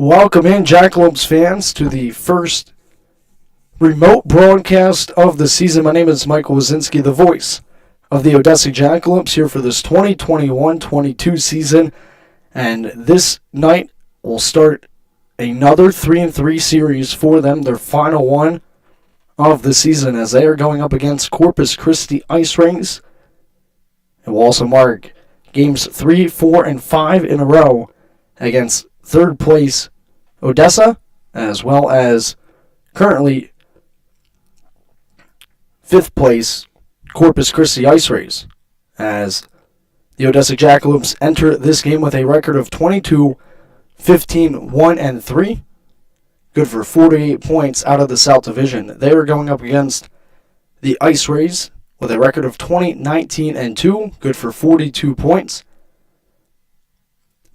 Welcome in, Jackalopes fans, to the first remote broadcast of the season. My name is Michael Wazinski, the voice of the Odessa Jackalopes, here for this 2021-22 season. And this night will start another 3-3 series for them, their final one of the season, as they are going up against Corpus Christi IceRays. It will also mark games 3, 4, and 5 in a row against third place Odessa, as well as currently fifth place Corpus Christi IceRays, as the Odessa Jackalopes enter this game with a record of 22, 15, 1, and 3. Good for 48 points out of the South Division. They are going up against the IceRays with a record of 20, 19, and 2. Good for 42 points.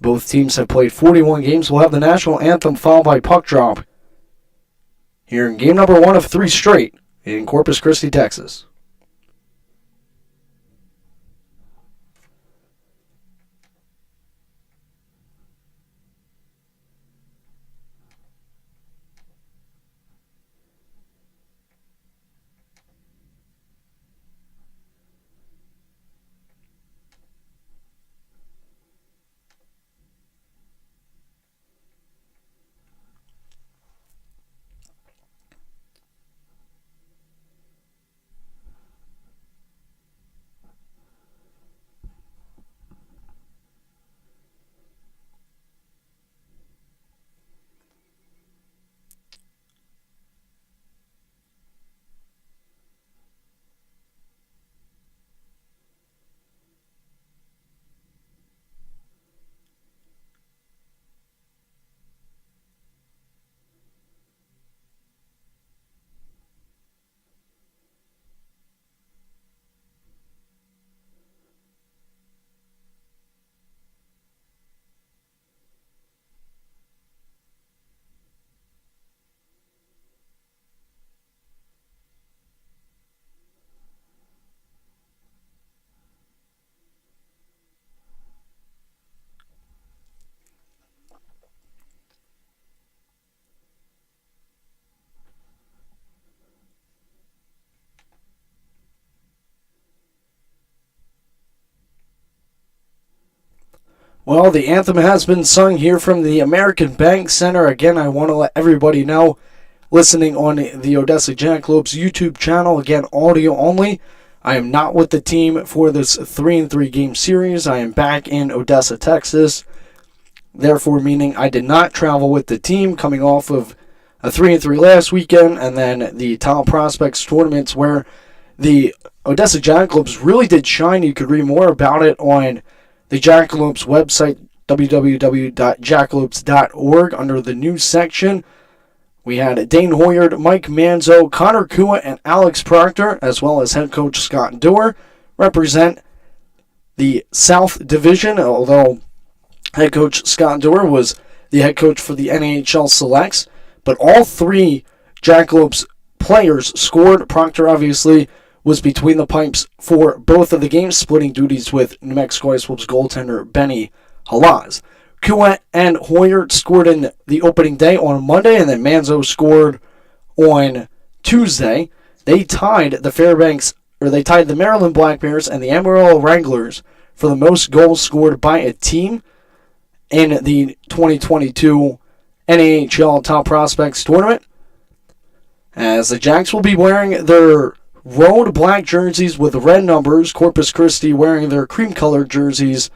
Both teams have played 41 games. We'll have the national anthem followed by puck drop here in game number 1 of 3 straight in Corpus Christi, Texas. Well, the anthem has been sung here from the American Bank Center. Again, I want to let everybody know, listening on the Odessa Jackalopes YouTube channel, again, audio only. I am not with the team for this 3-3 game series. I am back in Odessa, Texas. Therefore, meaning I did not travel with the team, coming off of a 3-3 last weekend, and then the Top Prospects tournaments where the Odessa Jackalopes really did shine. You could read more about it on the Jackalopes website, www.jackalopes.org, under the news section. We had Dane Hoyard, Mike Manzo, Connor Kua, and Alex Proctor, as well as head coach Scott Doerr, represent the South Division, although head coach Scott Doerr was the head coach for the NHL Selects. But all three Jackalopes players scored. Proctor, obviously, was between the pipes for both of the games, splitting duties with New Mexico Ice Wolves goaltender Benny Halaz. Kua and Hoyer scored in the opening day on Monday, and then Manzo scored on Tuesday. They tied the Maryland Black Bears and the Amarillo Wranglers for the most goals scored by a team in the 2022 NHL Top Prospects Tournament, as the Jacks will be wearing their road black jerseys with red numbers. Corpus Christi wearing their cream-colored jerseys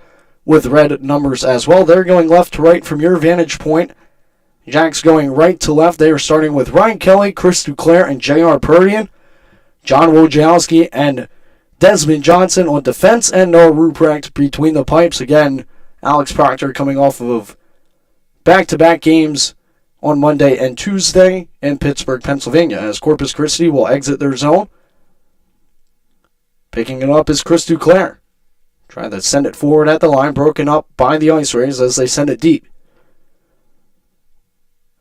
with red numbers as well. They're going left to right from your vantage point. Jacks going right to left. They are starting with Ryan Kelly, Chris Duclair, and J.R. Purdian. John Wojciechowski and Desmond Johnson on defense, and Noah Ruprecht between the pipes. Again, Alex Proctor coming off of back-to-back games on Monday and Tuesday in Pittsburgh, Pennsylvania, as Corpus Christi will exit their zone. Picking it up is Chris Duclair. Trying to send it forward at the line, broken up by the IceRays as they send it deep.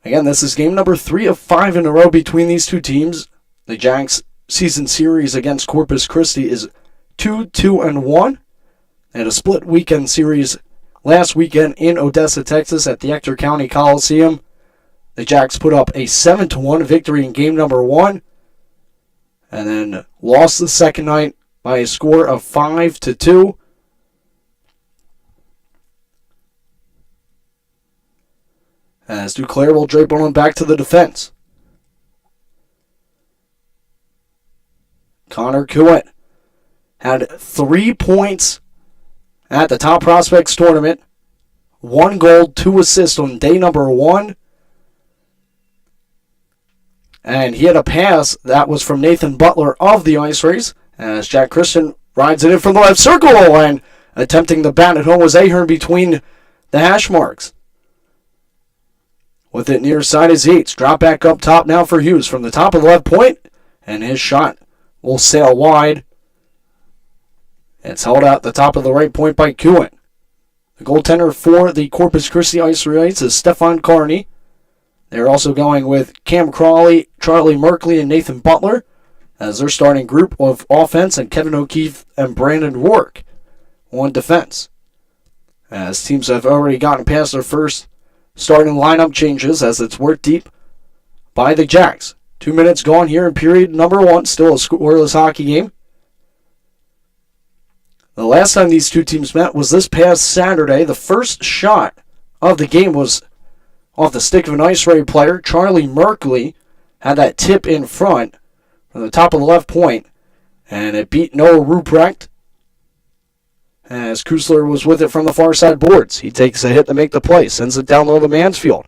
Again, this is game number 3 of 5 in a row between these two teams. The Jacks season series against Corpus Christi is 2-2-1. And a split weekend series last weekend in Odessa, Texas at the Ector County Coliseum. The Jacks put up a 7-1 victory in game number 1 and then lost the second night by a score of 5-2. As Duclair will drape on back to the defense. Connor Kuitt had 3 points at the Top Prospects Tournament. 1 goal, 2 assists on day number 1. And he had a pass that was from Nathan Butler of the IceRays, as Jack Christian rides it in from the left circle, and attempting the bat at home was Ahern between the hash marks. With it near side is Yates. Drop back up top now for Hughes from the top of the left point, and his shot will sail wide. It's held out the top of the right point by Kuitt. The goaltender for the Corpus Christi IceRays is Stefan Carney. They're also going with Cam Crawley, Charlie Merkley, and Nathan Butler as their starting group of offense, and Kevin O'Keefe and Brandon Rourke on defense. As teams have already gotten past their first starting lineup changes, as it's worked deep by the Jacks. 2 minutes gone here in period number 1, still a scoreless hockey game. The last time these two teams met was this past Saturday. The first shot of the game was off the stick of an IceRay player. Charlie Merkley had that tip in front from the top of the left point, and it beat Noah Ruprecht as Kusler was with it from the far side boards. He takes a hit to make the play, sends it down low to Mansfield.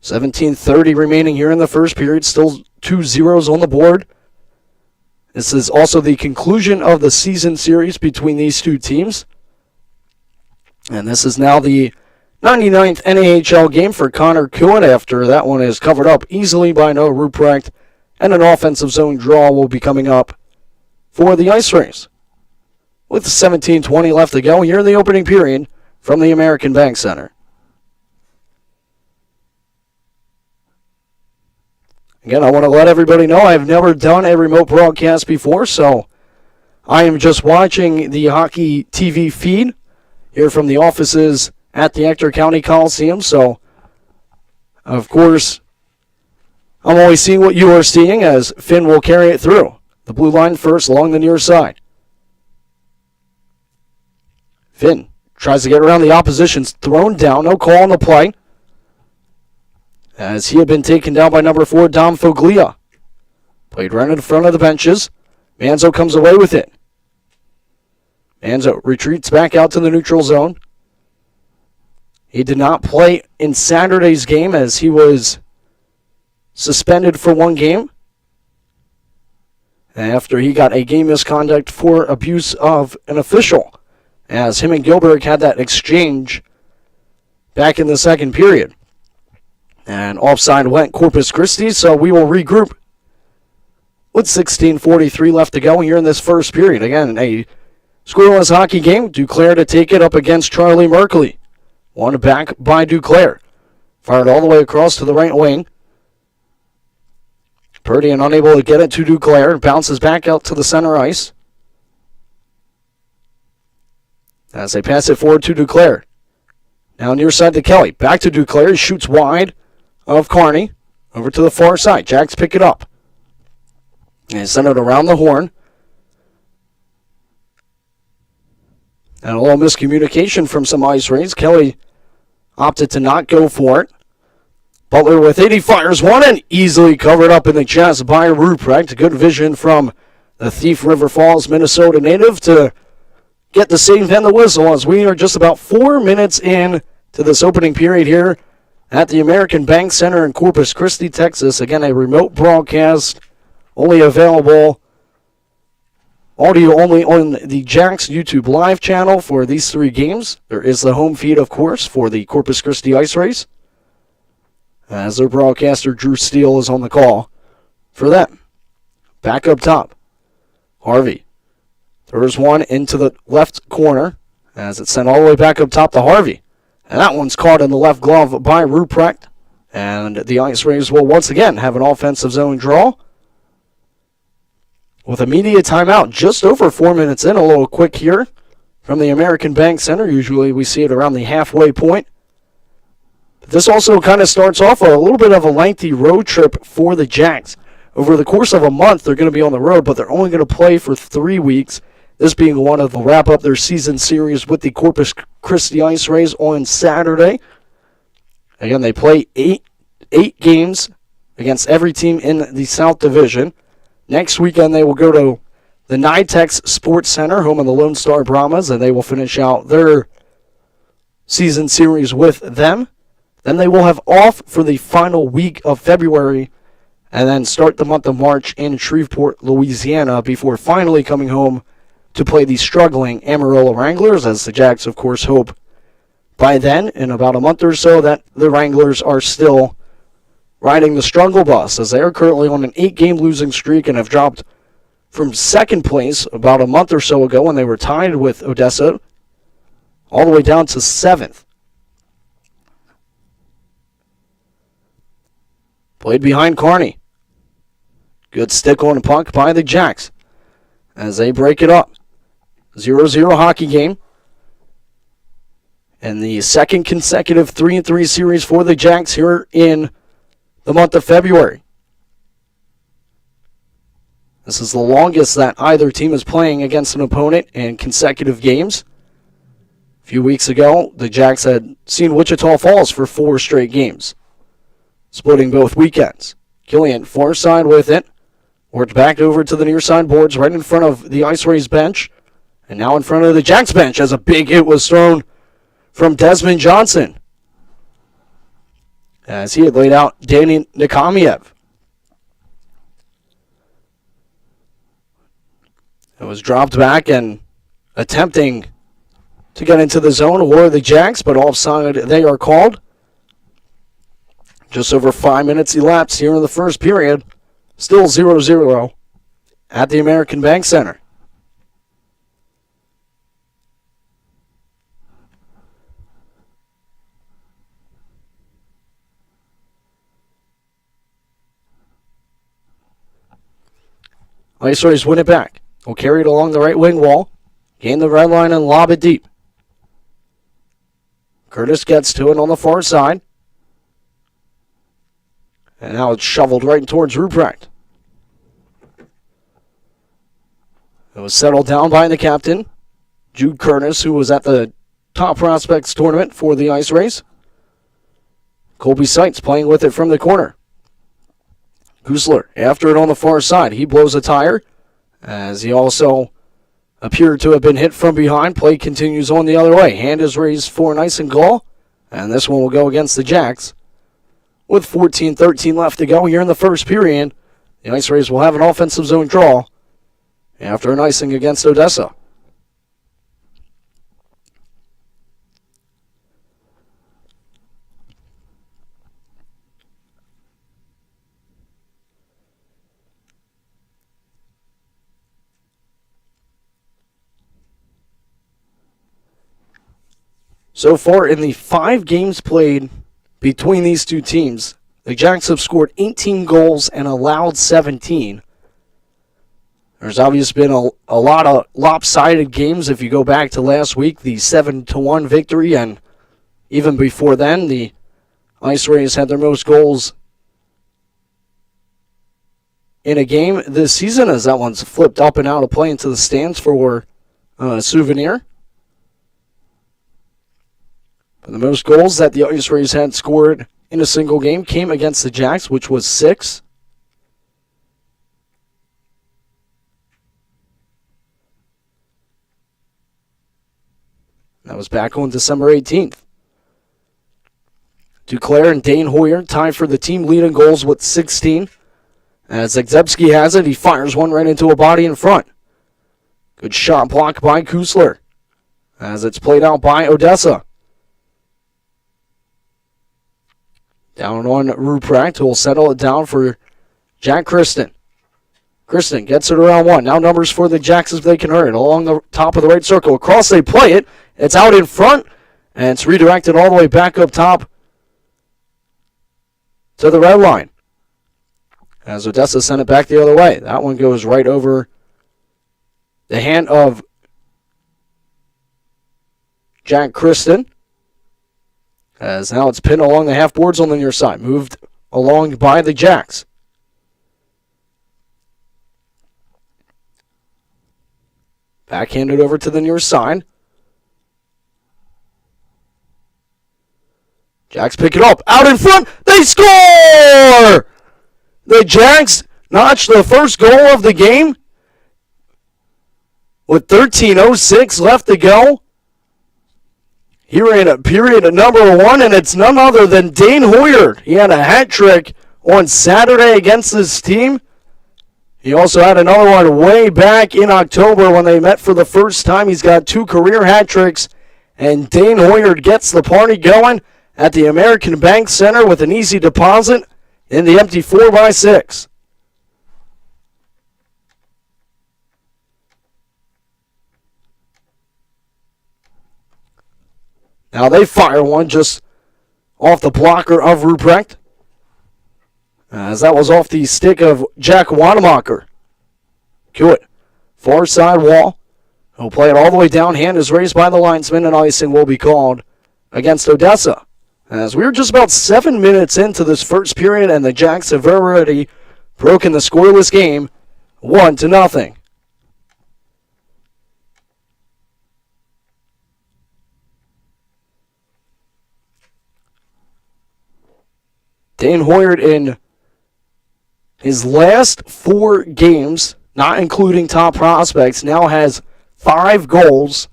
17:30 remaining here in the first period, still 2-0 on the board. This is also the conclusion of the season series between these two teams. And this is now the 99th NAHL game for Connor Kuitt after that one is covered up easily by Noah Ruprecht, and an offensive zone draw will be coming up for the IceRays. With 17:20 left to go here in the opening period from the American Bank Center. Again, I want to let everybody know I've never done a remote broadcast before, so I am just watching the hockey TV feed here from the offices at the Ector County Coliseum. So, of course, I'm always seeing what you are seeing as Finn will carry it through. The blue line first along the near side. Finn tries to get around the opposition's thrown down. No call on the play, as he had been taken down by number 4, Dom Foglia. Played right in front of the benches. Manzo comes away with it. Manzo retreats back out to the neutral zone. He did not play in Saturday's game as he was suspended for 1 game after he got a game misconduct for abuse of an official, as him and Gilbert had that exchange back in the second period. And offside went Corpus Christi, so we will regroup with 16:43 left to go here in this first period. Again, a scoreless hockey game. Duclair to take it up against Charlie Merkley. One back by Duclair. Fired all the way across to the right wing. Purdy unable to get it to Duclair. Bounces back out to the center ice as they pass it forward to Duclair. Now near side to Kelly. Back to Duclair. He shoots wide of Carney. Over to the far side. Jacks pick it up. And send it around the horn. And a little miscommunication from some IceRays. Kelly opted to not go for it. Butler with 80 fires one and easily covered up in the chest by Ruprecht. Good vision from the Thief River Falls, Minnesota native to get the save and the whistle as we are just about 4 minutes in to this opening period here at the American Bank Center in Corpus Christi, Texas. Again, a remote broadcast only available audio only on the Jacks YouTube live channel for these 3 games. There is the home feed, of course, for the Corpus Christi IceRays, as their broadcaster Drew Steele is on the call for them. Back up top, Harvey throws one into the left corner as it's sent all the way back up top to Harvey. And that one's caught in the left glove by Ruprecht. And the IceRays will once again have an offensive zone draw with immediate timeout. Just over 4 minutes in, a little quick here from the American Bank Center. Usually we see it around the halfway point. But this also kind of starts off a little bit of a lengthy road trip for the Jacks. Over the course of a month, they're going to be on the road, but they're only going to play for 3 weeks. This being one of the wrap up their season series with the Corpus Christi IceRays on Saturday. Again, they play eight games against every team in the South Division. Next weekend, they will go to the NYTEX Sports Center, home of the Lone Star Brahmas, and they will finish out their season series with them. Then they will have off for the final week of February, and then start the month of March in Shreveport, Louisiana, before finally coming home to play the struggling Amarillo Wranglers, as the Jacks, of course, hope by then, in about a month or so, that the Wranglers are still riding the struggle bus, as they are currently on an 8-game losing streak and have dropped from second place about a month or so ago when they were tied with Odessa, all the way down to 7th. Played behind Kearney. Good stick on the puck by the Jacks as they break it up. 0-0 hockey game. And the second consecutive 3-3 series for the Jacks here in the month of February. This is the longest that either team is playing against an opponent in consecutive games. A few weeks ago, the Jacks had seen Wichita Falls for 4 straight games, splitting both weekends. Killian far side with it. Worked back over to the near side boards right in front of the IceRays bench. And now in front of the Jacks bench as a big hit was thrown from Desmond Johnson, as he had laid out Danny Nikamiev. It was dropped back and attempting to get into the zone were the Jacks, but offside they are called. Just over 5 minutes elapsed here in the first period. Still 0-0 at the American Bank Center. IceRays win it back. Will carry it along the right wing wall. Gain the red line and lob it deep. Curtis gets to it on the far side. And now it's shoveled right towards Ruprecht. It was settled down by the captain, Jude Curtis, who was at the Top Prospects tournament for the IceRays. Colby Seitz playing with it from the corner. Kusler after it on the far side. He blows a tire as he also appeared to have been hit from behind. Play continues on the other way. Hand is raised for an icing goal, and this one will go against the Jacks. With 14-13 left to go here in the first period, the IceRays will have an offensive zone draw after an icing against Odessa. So far in the 5 games played between these two teams, the Jacks have scored 18 goals and allowed 17. There's obviously been a lot of lopsided games if you go back to last week, the 7-1 victory, and even before then, the IceRays had their most goals in a game this season, as that one's flipped up and out of play into the stands for a souvenir. But the most goals that the IceRays had scored in a single game came against the Jacks, which was 6. That was back on December 18th. Duclair and Dane Hoyer tied for the team lead in goals with 16. As Zagzebski has it, he fires one right into a body in front. Good shot blocked by Kusler as it's played out by Odessa. Down on Ruprecht, who will settle it down for Jack Kristen. Kristen gets it around one. Now numbers for the Jacks if they can hurry it. Along the top of the right circle. Across they play it. It's out in front. And it's redirected all the way back up top to the red line. As Odessa sent it back the other way. That one goes right over the hand of Jack Kristen. As now it's pinned along the half boards on the near side. Moved along by the Jacks. Backhanded over to the near side. Jacks pick it up. Out in front. They score! The Jacks notched the first goal of the game with 13:06 left to go. Here in period number 1, and it's none other than Dane Hoyard. He had a hat trick on Saturday against this team. He also had another one way back in October when they met for the first time. He's got 2 career hat tricks, and Dane Hoyard gets the party going at the American Bank Center with an easy deposit in the empty 4x6. Now they fire one just off the blocker of Ruprecht, as that was off the stick of Jack Wanamacher. Hewitt, far side wall. He'll play it all the way down. Hand is raised by the linesman, and icing will be called against Odessa. As we were just about 7 minutes into this first period, and the Jacks have already broken the scoreless game 1-0. Dane Hoyard in his last 4 games, not including top prospects, now has 5 goals.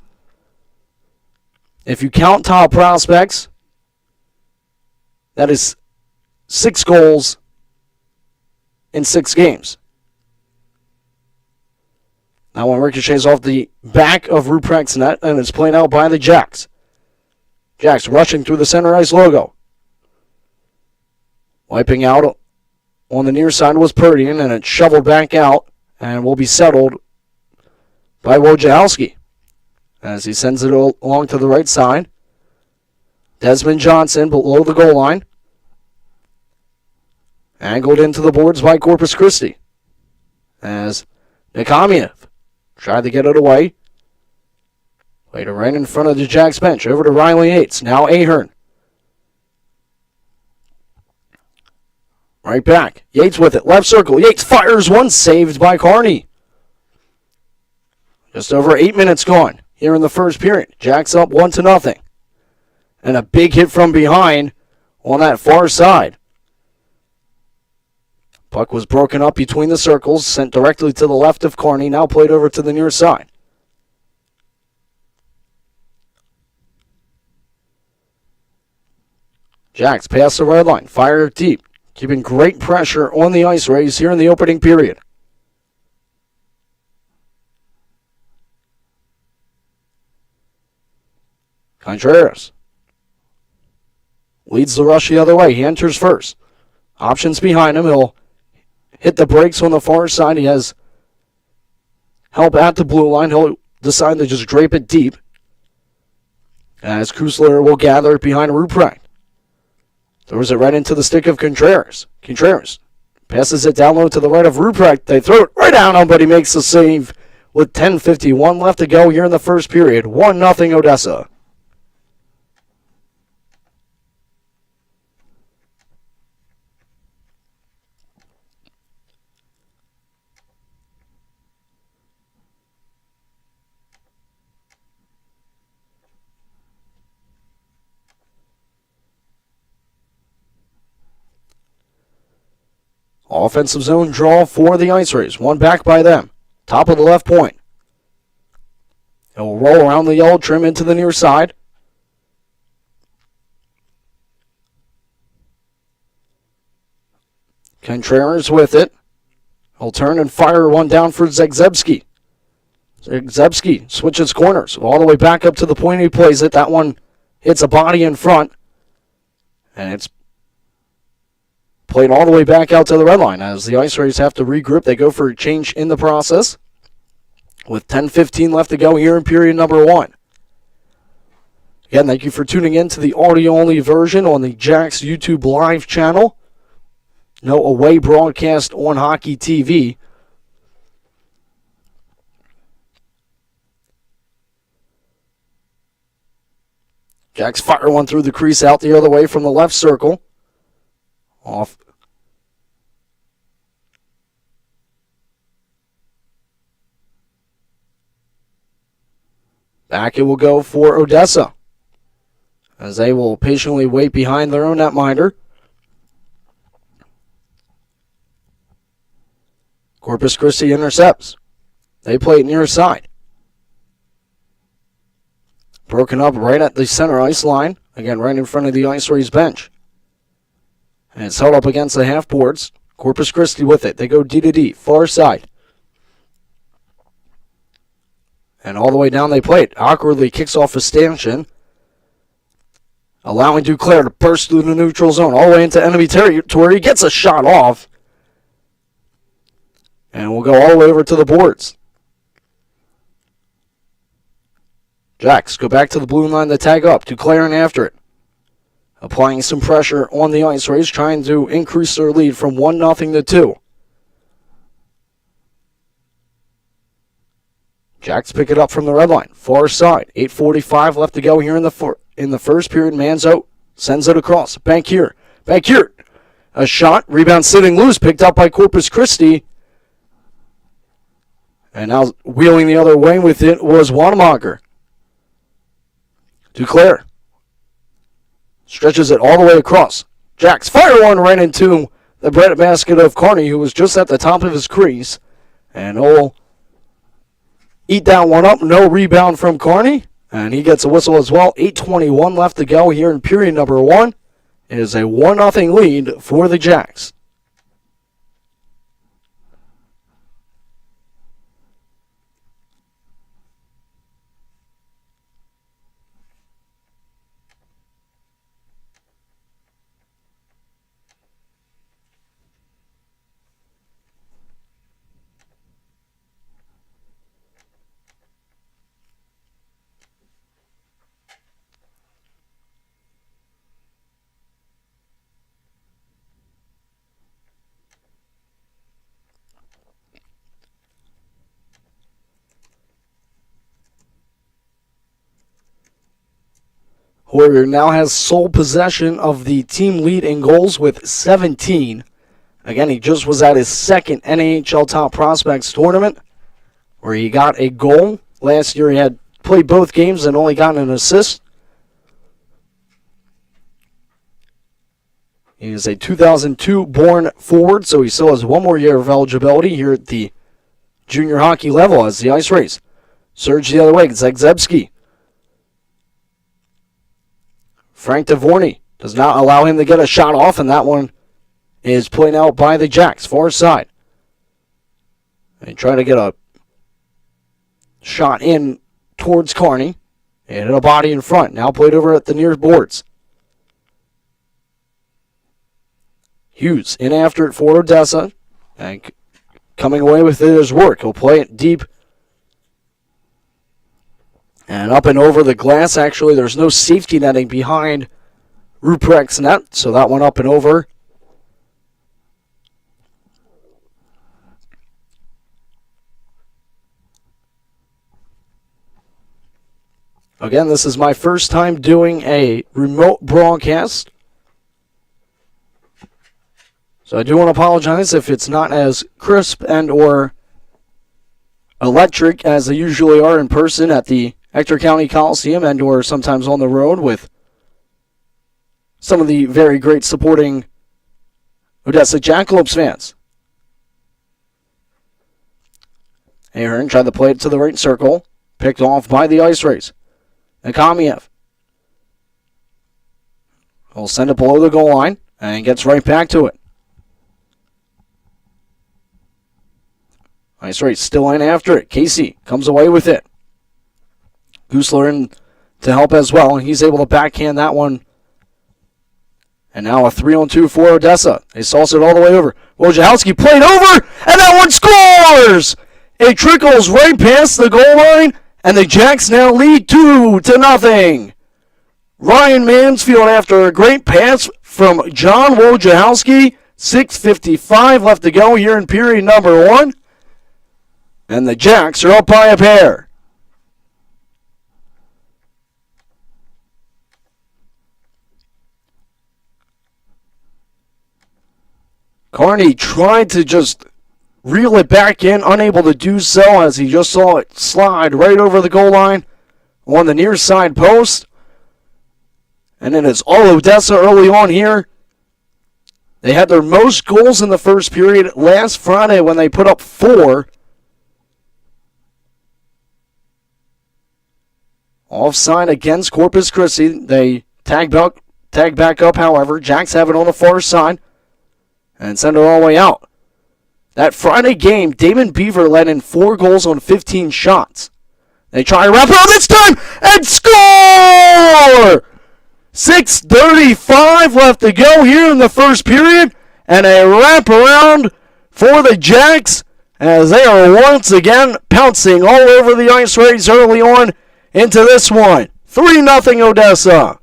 If you count top prospects, that is 6 goals in 6 games. That one ricochets off the back of Ruprecht's net, and it's played out by the Jacks. Jacks rushing through the center ice logo. Wiping out on the near side was Perdian, and it's shoveled back out and will be settled by Wojciechowski as he sends it along to the right side. Desmond Johnson below the goal line. Angled into the boards by Corpus Christi as Nikamiev tried to get it away. Played it right in front of the Jacks bench. Over to Riley Yates. Now Ahern. Right back. Yates with it. Left circle. Yates fires one. Saved by Carney. Just over 8 minutes gone here in the first period. Jacks up 1-0. And a big hit from behind on that far side. Puck was broken up between the circles. Sent directly to the left of Carney. Now played over to the near side. Jacks pass the red line. Fire deep. Keeping great pressure on the IceRays here in the opening period. Contreras leads the rush the other way. He enters first. Options behind him. He'll hit the brakes on the far side. He has help at the blue line. He'll decide to just drape it deep, as Kusler will gather it behind Ruprecht. Throws it right into the stick of Contreras. Contreras passes it down low to the right of Ruprecht. They throw it right down on, but he makes the save with 10:51 left to go here in the first period. 1-0 Odessa. Offensive zone draw for the IceRays. One back by them. Top of the left point. It will roll around the yellow trim into the near side. Contreras with it. He'll turn and fire one down for Zegzebski. Zegzebski switches corners all the way back up to the point he plays it. That one hits a body in front. And it's played all the way back out to the red line. As the IceRays have to regroup, they go for a change in the process with 10:15 left to go here in period number 1. Again, thank you for tuning in to the audio-only version on the Jacks YouTube Live channel. No away broadcast on Hockey TV. Jacks fire one through the crease out the other way from the left circle. Off. Back it will go for Odessa, as they will patiently wait behind their own netminder. Corpus Christi intercepts. They play it near side. Broken up right at the center ice line. Again, right in front of the IceRays bench. And it's held up against the half boards. Corpus Christi with it. They go D to D, far side. And all the way down they play it. Awkwardly kicks off a stanchion, allowing Duclair to burst through the neutral zone all the way into enemy territory. He gets a shot off. And we'll go all the way over to the boards. Jacks go back to the blue line to tag up. Duclair in after it. Applying some pressure on the IceRays, trying to increase their lead from 1-0 to 2. Jacks pick it up from the red line. Far side. 8:45 left to go here in the first period. Manzo sends it across. Bankier. A shot. Rebound sitting loose. Picked up by Corpus Christi. And now wheeling the other way with it was Wanamaker. Duclair stretches it all the way across. Jacks fire one right into the breadbasket of Carney, who was just at the top of his crease. And he'll eat that one up. No rebound from Carney. And he gets a whistle as well. 8:21 left to go here in period number 1. It is a 1-0 lead for the Jacks. Hoyer now has sole possession of the team lead in goals with 17. Again, he just was at his second NAHL Top Prospects tournament, where he got a goal. Last year he had played both games and only gotten an assist. He is a 2002 born forward, so he still has one more year of eligibility here at the junior hockey level as the IceRays surge the other way. Zegzebski. Frank DeVorney does not allow him to get a shot off, and that one is played out by the Jacks, far side. They try to get a shot in towards Carney. And hit a body in front. Now played over at the near boards. Hughes in after it for Odessa. And coming away with it is Work. He'll play it deep. And up and over the glass. Actually, there's no safety netting behind Ruprecht's net. So that went up and over. Again, this is my first time doing a remote broadcast. So I do want to apologize if it's not as crisp and or electric as they usually are in person at the Ector County Coliseum and or sometimes on the road with some of the very great supporting Odessa Jackalopes fans. Aaron tried to play it to the right circle. Picked off by the IceRays. Akamiev will send it below the goal line and gets right back to it. IceRays still in after it. Casey comes away with it. Goosler in to help as well, and he's able to backhand that one. And now a 3-on-2 for Odessa. They sauce it all the way over. Wojciechowski played over, and that one scores! It trickles right past the goal line, and the Jacks now lead 2-0. Ryan Mansfield after a great pass from John Wojciechowski. 6:55 left to go here in period number 1. And the Jacks are up by a pair. Carney tried to just reel it back in, unable to do so as he just saw it slide right over the goal line on the near side post. And it is all Odessa early on here. They had their most goals in the first period last Friday when they put up 4. Offside against Corpus Christi. They tag back up, however. Jacks have it on the far side and send it all the way out. That Friday game, Damon Beaver led in 4 goals on 15 shots. They try to wrap it up this time and score! 6:35 left to go here in the first period, and a wraparound for the Jacks as they are once again pouncing all over the IceRays early on into this one. 3-0 Odessa.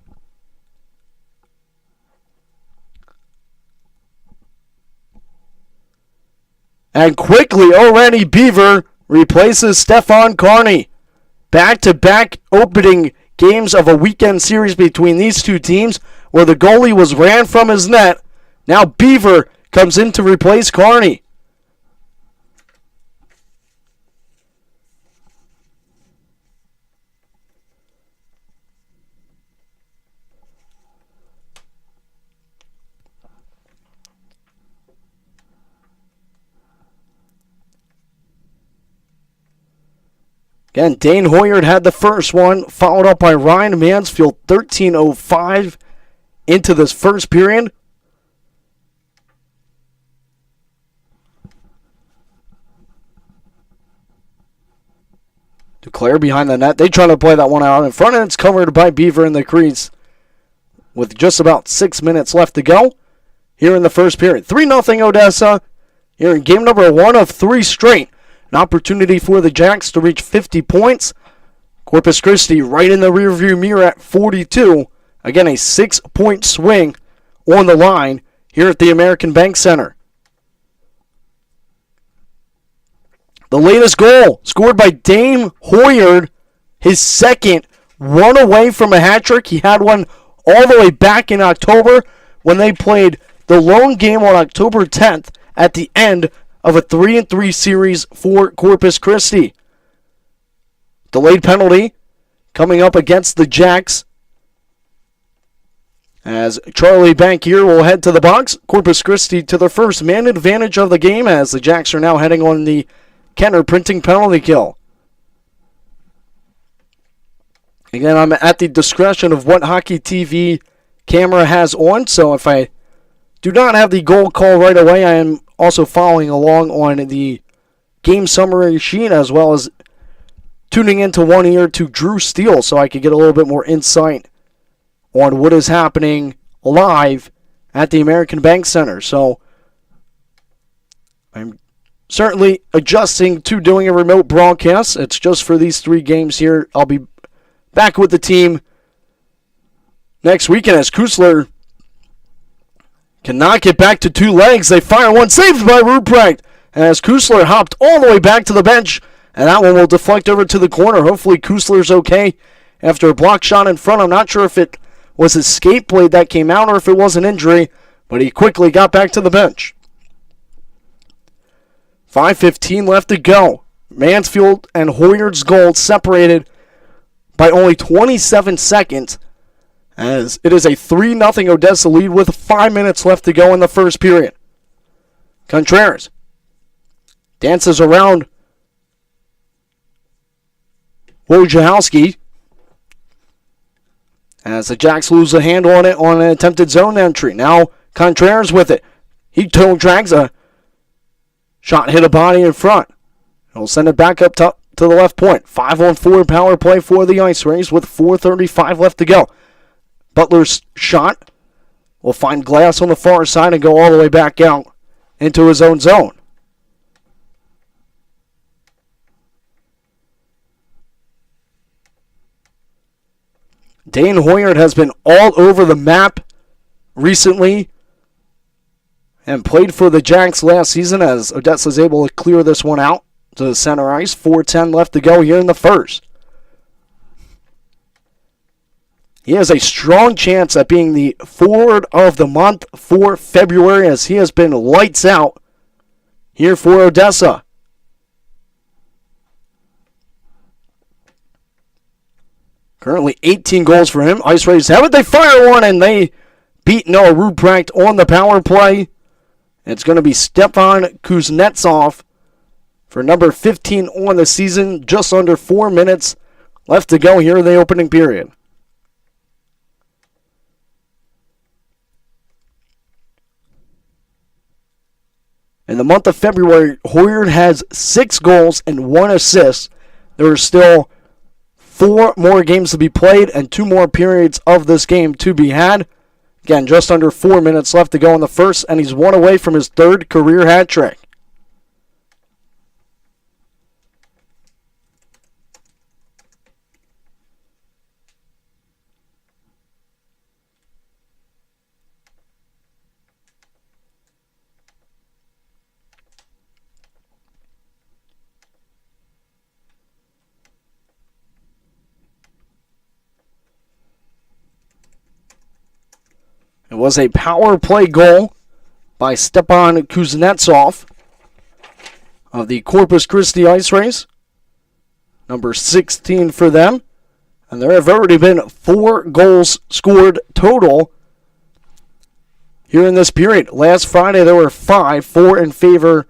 And quickly already Beaver replaces Stefan Carney. Back-to-back opening games of a weekend series between these two teams where the goalie was ran from his net. Now Beaver comes in to replace Carney. Again, Dane Hoyard had the first one, followed up by Ryan Mansfield, 13:05 into this first period. Duclair behind the net. They try to play that one out in front, and it's covered by Beaver in the crease with just about 6 minutes left to go here in the first period. 3-0 Odessa here in game number 1 of 3 straight. An opportunity for the Jacks to reach 50 points. Corpus Christi right in the rearview mirror at 42. Again, a 6-point swing on the line here at the American Bank Center. The latest goal scored by Dane Hoyard, his second, one away from a hat trick. He had one all the way back in October when they played the lone game on October 10th at the end of a 3-3 series for Corpus Christi. Delayed penalty coming up against the Jacks as Charlie Bankier will head to the box. Corpus Christi to their first man advantage of the game as the Jacks are now heading on the Kenner printing penalty kill. Again, I'm at the discretion of what Hockey TV camera has on, so if I do not have the goal call right away, I am also following along on the game summary sheet as well as tuning into one ear to Drew Steele so I could get a little bit more insight on what is happening live at the American Bank Center. So I'm certainly adjusting to doing a remote broadcast. It's just for these 3 games here. I'll be back with the team next weekend as Kusler cannot get back to 2 legs. They fire one, saved by Ruprecht, as Kusler hopped all the way back to the bench, and that one will deflect over to the corner. Hopefully Kusler's okay after a block shot in front. I'm not sure if it was his skate blade that came out or if it was an injury, but he quickly got back to the bench. 5:15 left to go. Mansfield and Hoyard's goal separated by only 27 seconds, as it is a 3-0 Odessa lead with 5 minutes left to go in the first period. Contreras dances around Wojciechowski as the Jacks lose a handle on it on an attempted zone entry. Now Contreras with it. He toe drags a shot, hit a body in front. He'll send it back up to the left point. 5-on-4 power play for the IceRays with 4:35 left to go. Butler's shot will find Glass on the far side and go all the way back out into his own zone. Dane Hoyard has been all over the map recently and played for the Jacks last season as Odessa is able to clear this one out to the center ice. 4:10 left to go here in the first. He has a strong chance at being the forward of the month for February, as he has been lights out here for Odessa. Currently 18 goals for him. IceRays have it. They fire one, and they beat Noah Ruprecht on the power play. It's going to be Stefan Kuznetsov for number 15 on the season. Just under 4 minutes left to go here in the opening period. In the month of February, Hoyard has 6 goals and 1 assist. There are still 4 more games to be played and 2 more periods of this game to be had. Again, just under 4 minutes left to go in the first, and he's 1 away from his 3rd career hat trick. It was a power play goal by Stepan Kuznetsov of the Corpus Christi IceRays. Number 16 for them. And there have already been 4 goals scored total here in this period. Last Friday there were 5, 4 in favor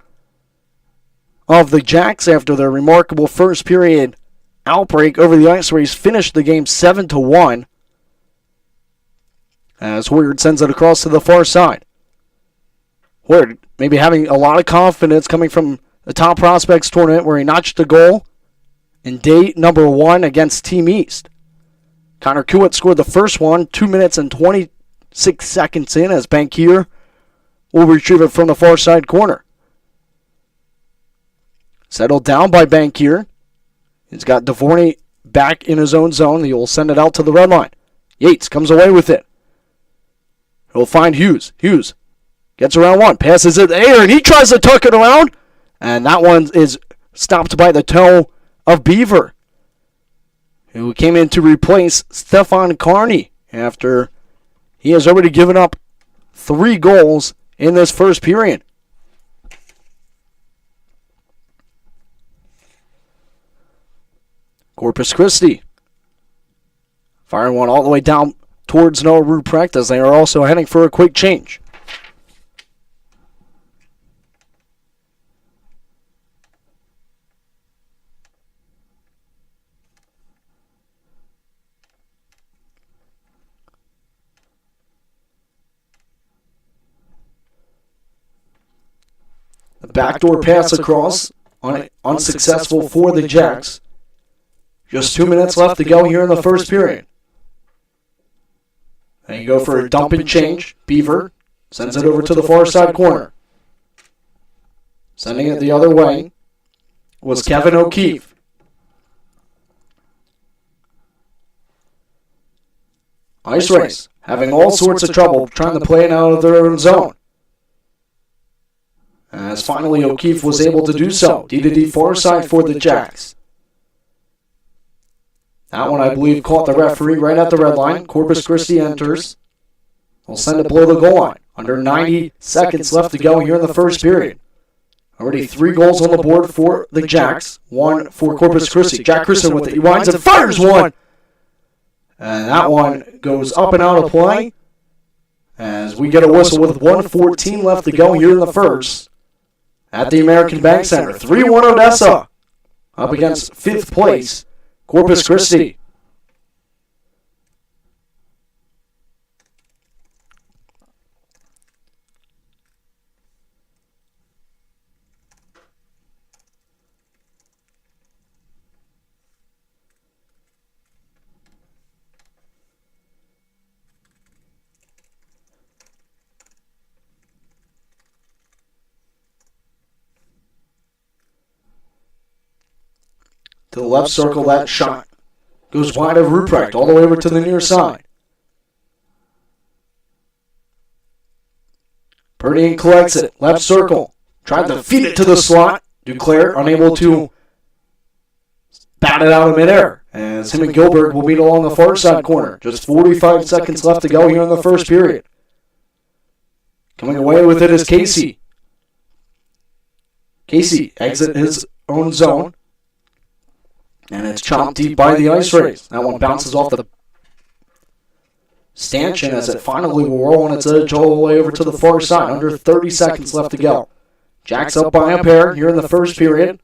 of the Jacks after their remarkable first period outbreak over the IceRays finished the game 7-1. As Hoyard sends it across to the far side. Hoyard maybe having a lot of confidence coming from the Top Prospects tournament where he notched a goal in day number 1 against Team East. Connor Kuwit scored the first one 2 minutes and 26 seconds in as Bankier will retrieve it from the far side corner. Settled down by Bankier. He's got Dvorny back in his own zone. He will send it out to the red line. Yates comes away with it. He'll find Hughes. Hughes gets around one, passes it in the air, and he tries to tuck it around. And that one is stopped by the toe of Beaver, who came in to replace Stefan Carney after he has already given up 3 goals in this first period. Corpus Christi firing one all the way down towards Noah Ruprecht as they are also heading for a quick change. The backdoor pass across, unsuccessful for the Jacks. Just 2 minutes left to go here in the first period. And you go for a dump and change. Beaver sends it over to the far side corner. Sending it the other way was Kevin O'Keefe. IceRays having all sorts of trouble trying to play it out of their own zone. As finally O'Keefe was able to do so. D far side for the Jacks. That one, I believe, caught the referee right at the red line. Corpus Christi enters. They'll send it below the goal line. Under 90 seconds left to go here in the first period. Already 3 goals on the board for the Jacks. 1 for Corpus Christi. Jack Christian with it. He winds and fires one. And that one goes up and out of play. As we get a whistle with 1:14 left to go here in the first. At the American Bank Center. 3-1 Odessa. Up against 5th place Corpus Christi. To the left circle, that shot goes wide of Ruprecht, all the way over to the near side. Purdy collects it, left circle. Tried to feed it to the slot. Duclair unable to batted out of midair as him and Gilbert will meet along the far side corner. Just 45 seconds left to go here in the first period. Coming away with it is Casey. Casey exit his own zone. And it's chopped deep by the IceRays. That one bounces off the stanchion as it finally will roll on its edge all the way over to the far side. Under 30 seconds left to go. Jacks up by a pair here in the first period.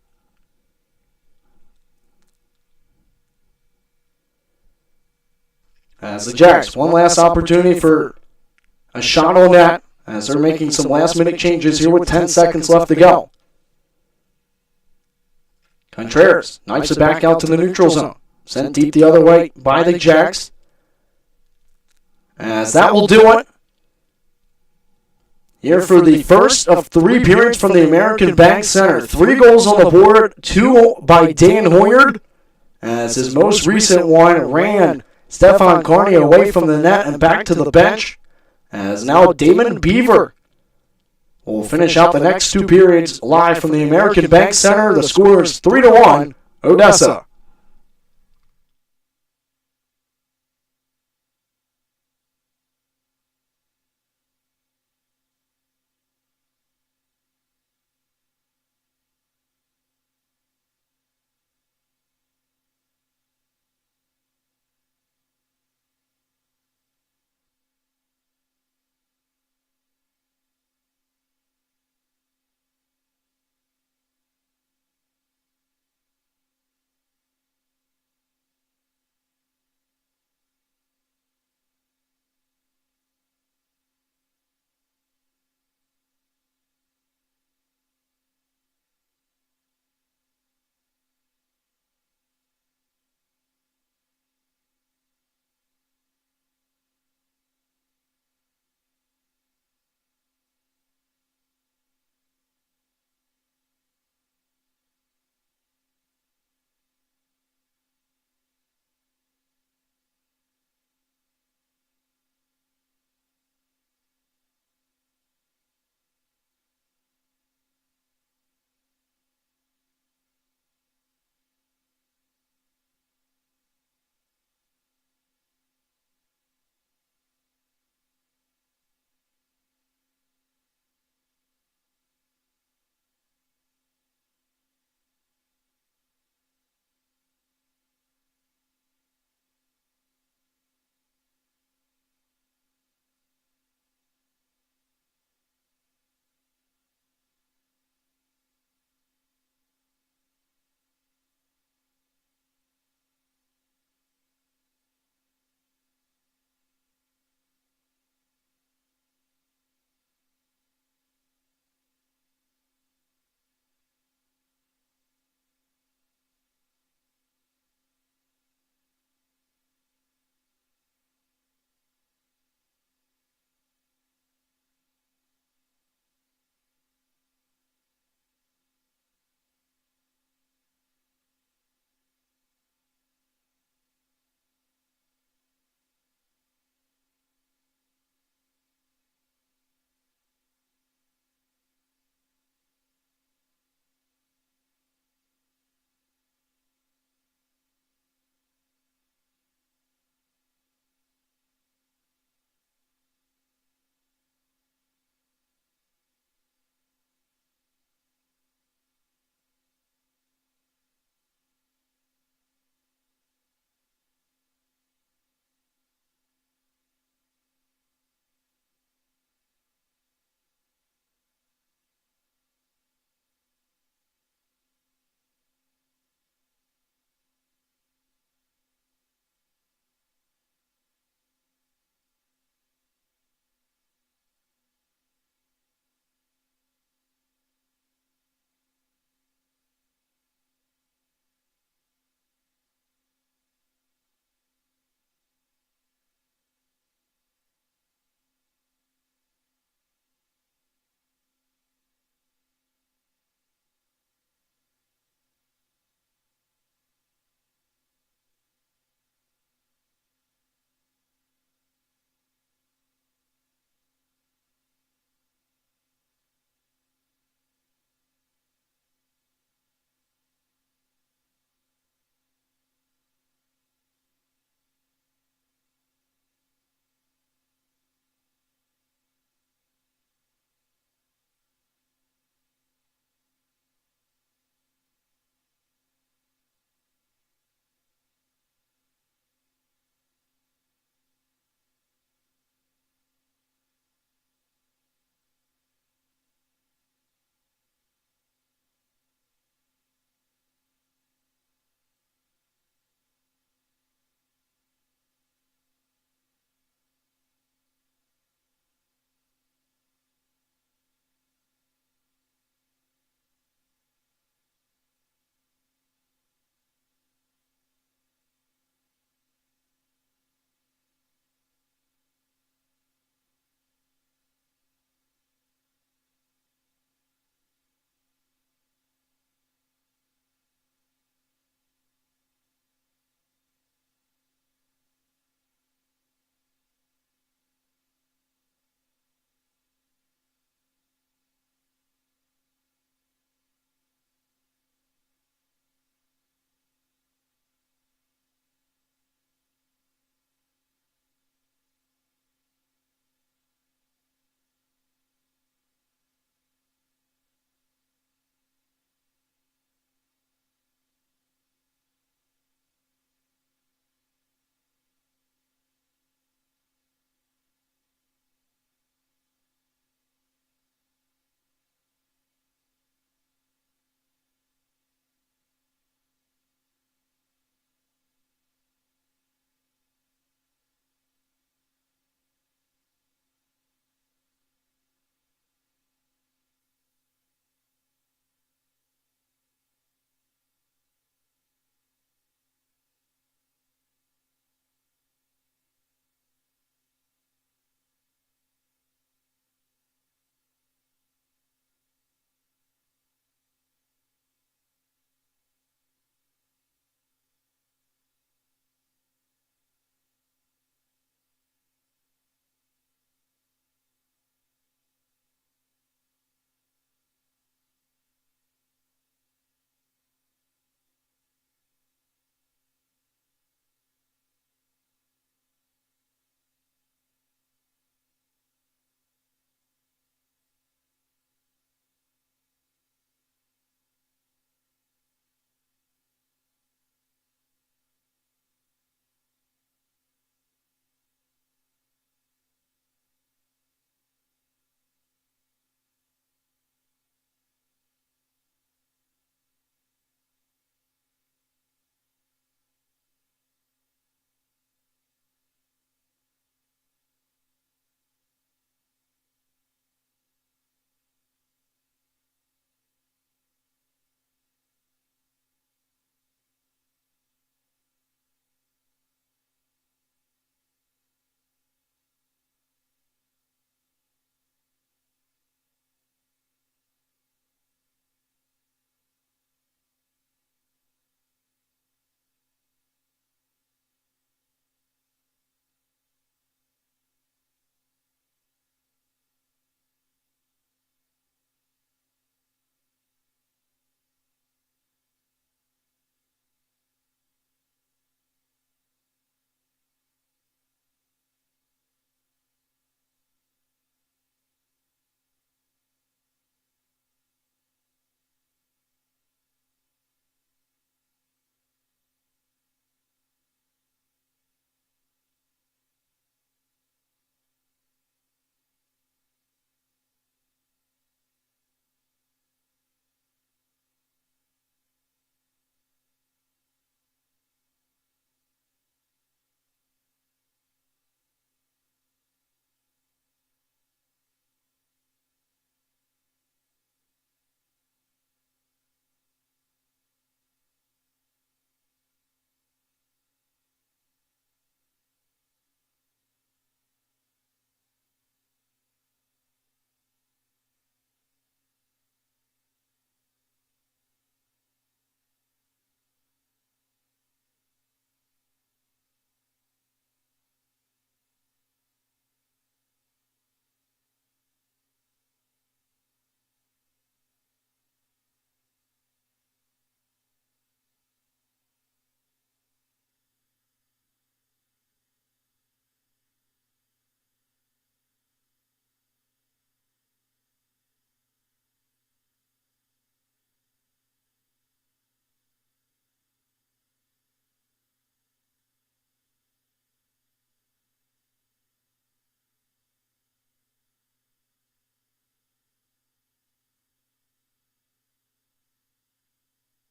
As the Jacks, one last opportunity for a shot on net as they're making some last-minute changes here with 10 seconds left to go. Contreras knifes it back out to the neutral zone. Sent deep the other way by the Jacks. As that will do it here for the first of 3 periods from the American Bank Center. 3 goals on the board, 2 by Dan Hoyard, as his most recent one ran Stefan Carney away from the net and back to the bench, as now Damon Beaver will finish out the next 2 periods live from the American Bank Center. The score is 3-1, Odessa.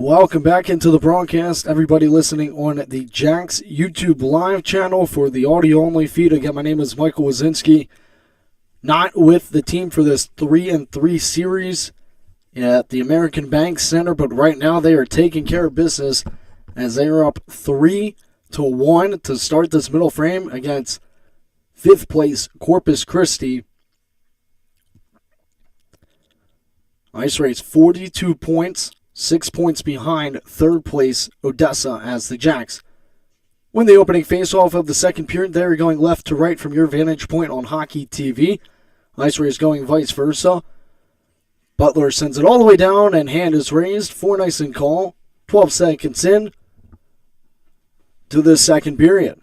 Welcome back into the broadcast. Everybody listening on the Jacks YouTube live channel for the audio-only feed. Again, my name is Michael Wazinski. Not with the team for this 3-3 series at the American Bank Center, but right now they are taking care of business as they are up 3-1 to start this middle frame against 5th place Corpus Christi. IceRays 42 points, 6 points behind 3rd place Odessa as the Jacks win the opening faceoff of the second period. They're going left to right from your vantage point on Hockey TV. IceRays going vice versa. Butler sends it all the way down and hand is raised for an icing call. 12 seconds in to this second period.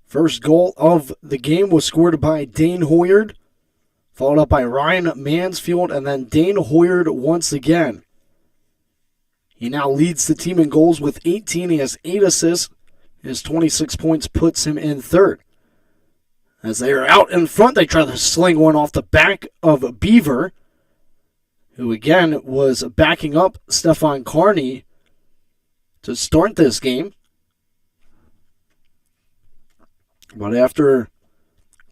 First goal of the game was scored by Dane Hoyard, followed up by Ryan Mansfield, and then Dane Hoyard once again. He now leads the team in goals with 18. He has 8 assists. His 26 points puts him in third. As they are out in front, they try to sling one off the back of Beaver, who again was backing up Stefan Carney to start this game. But after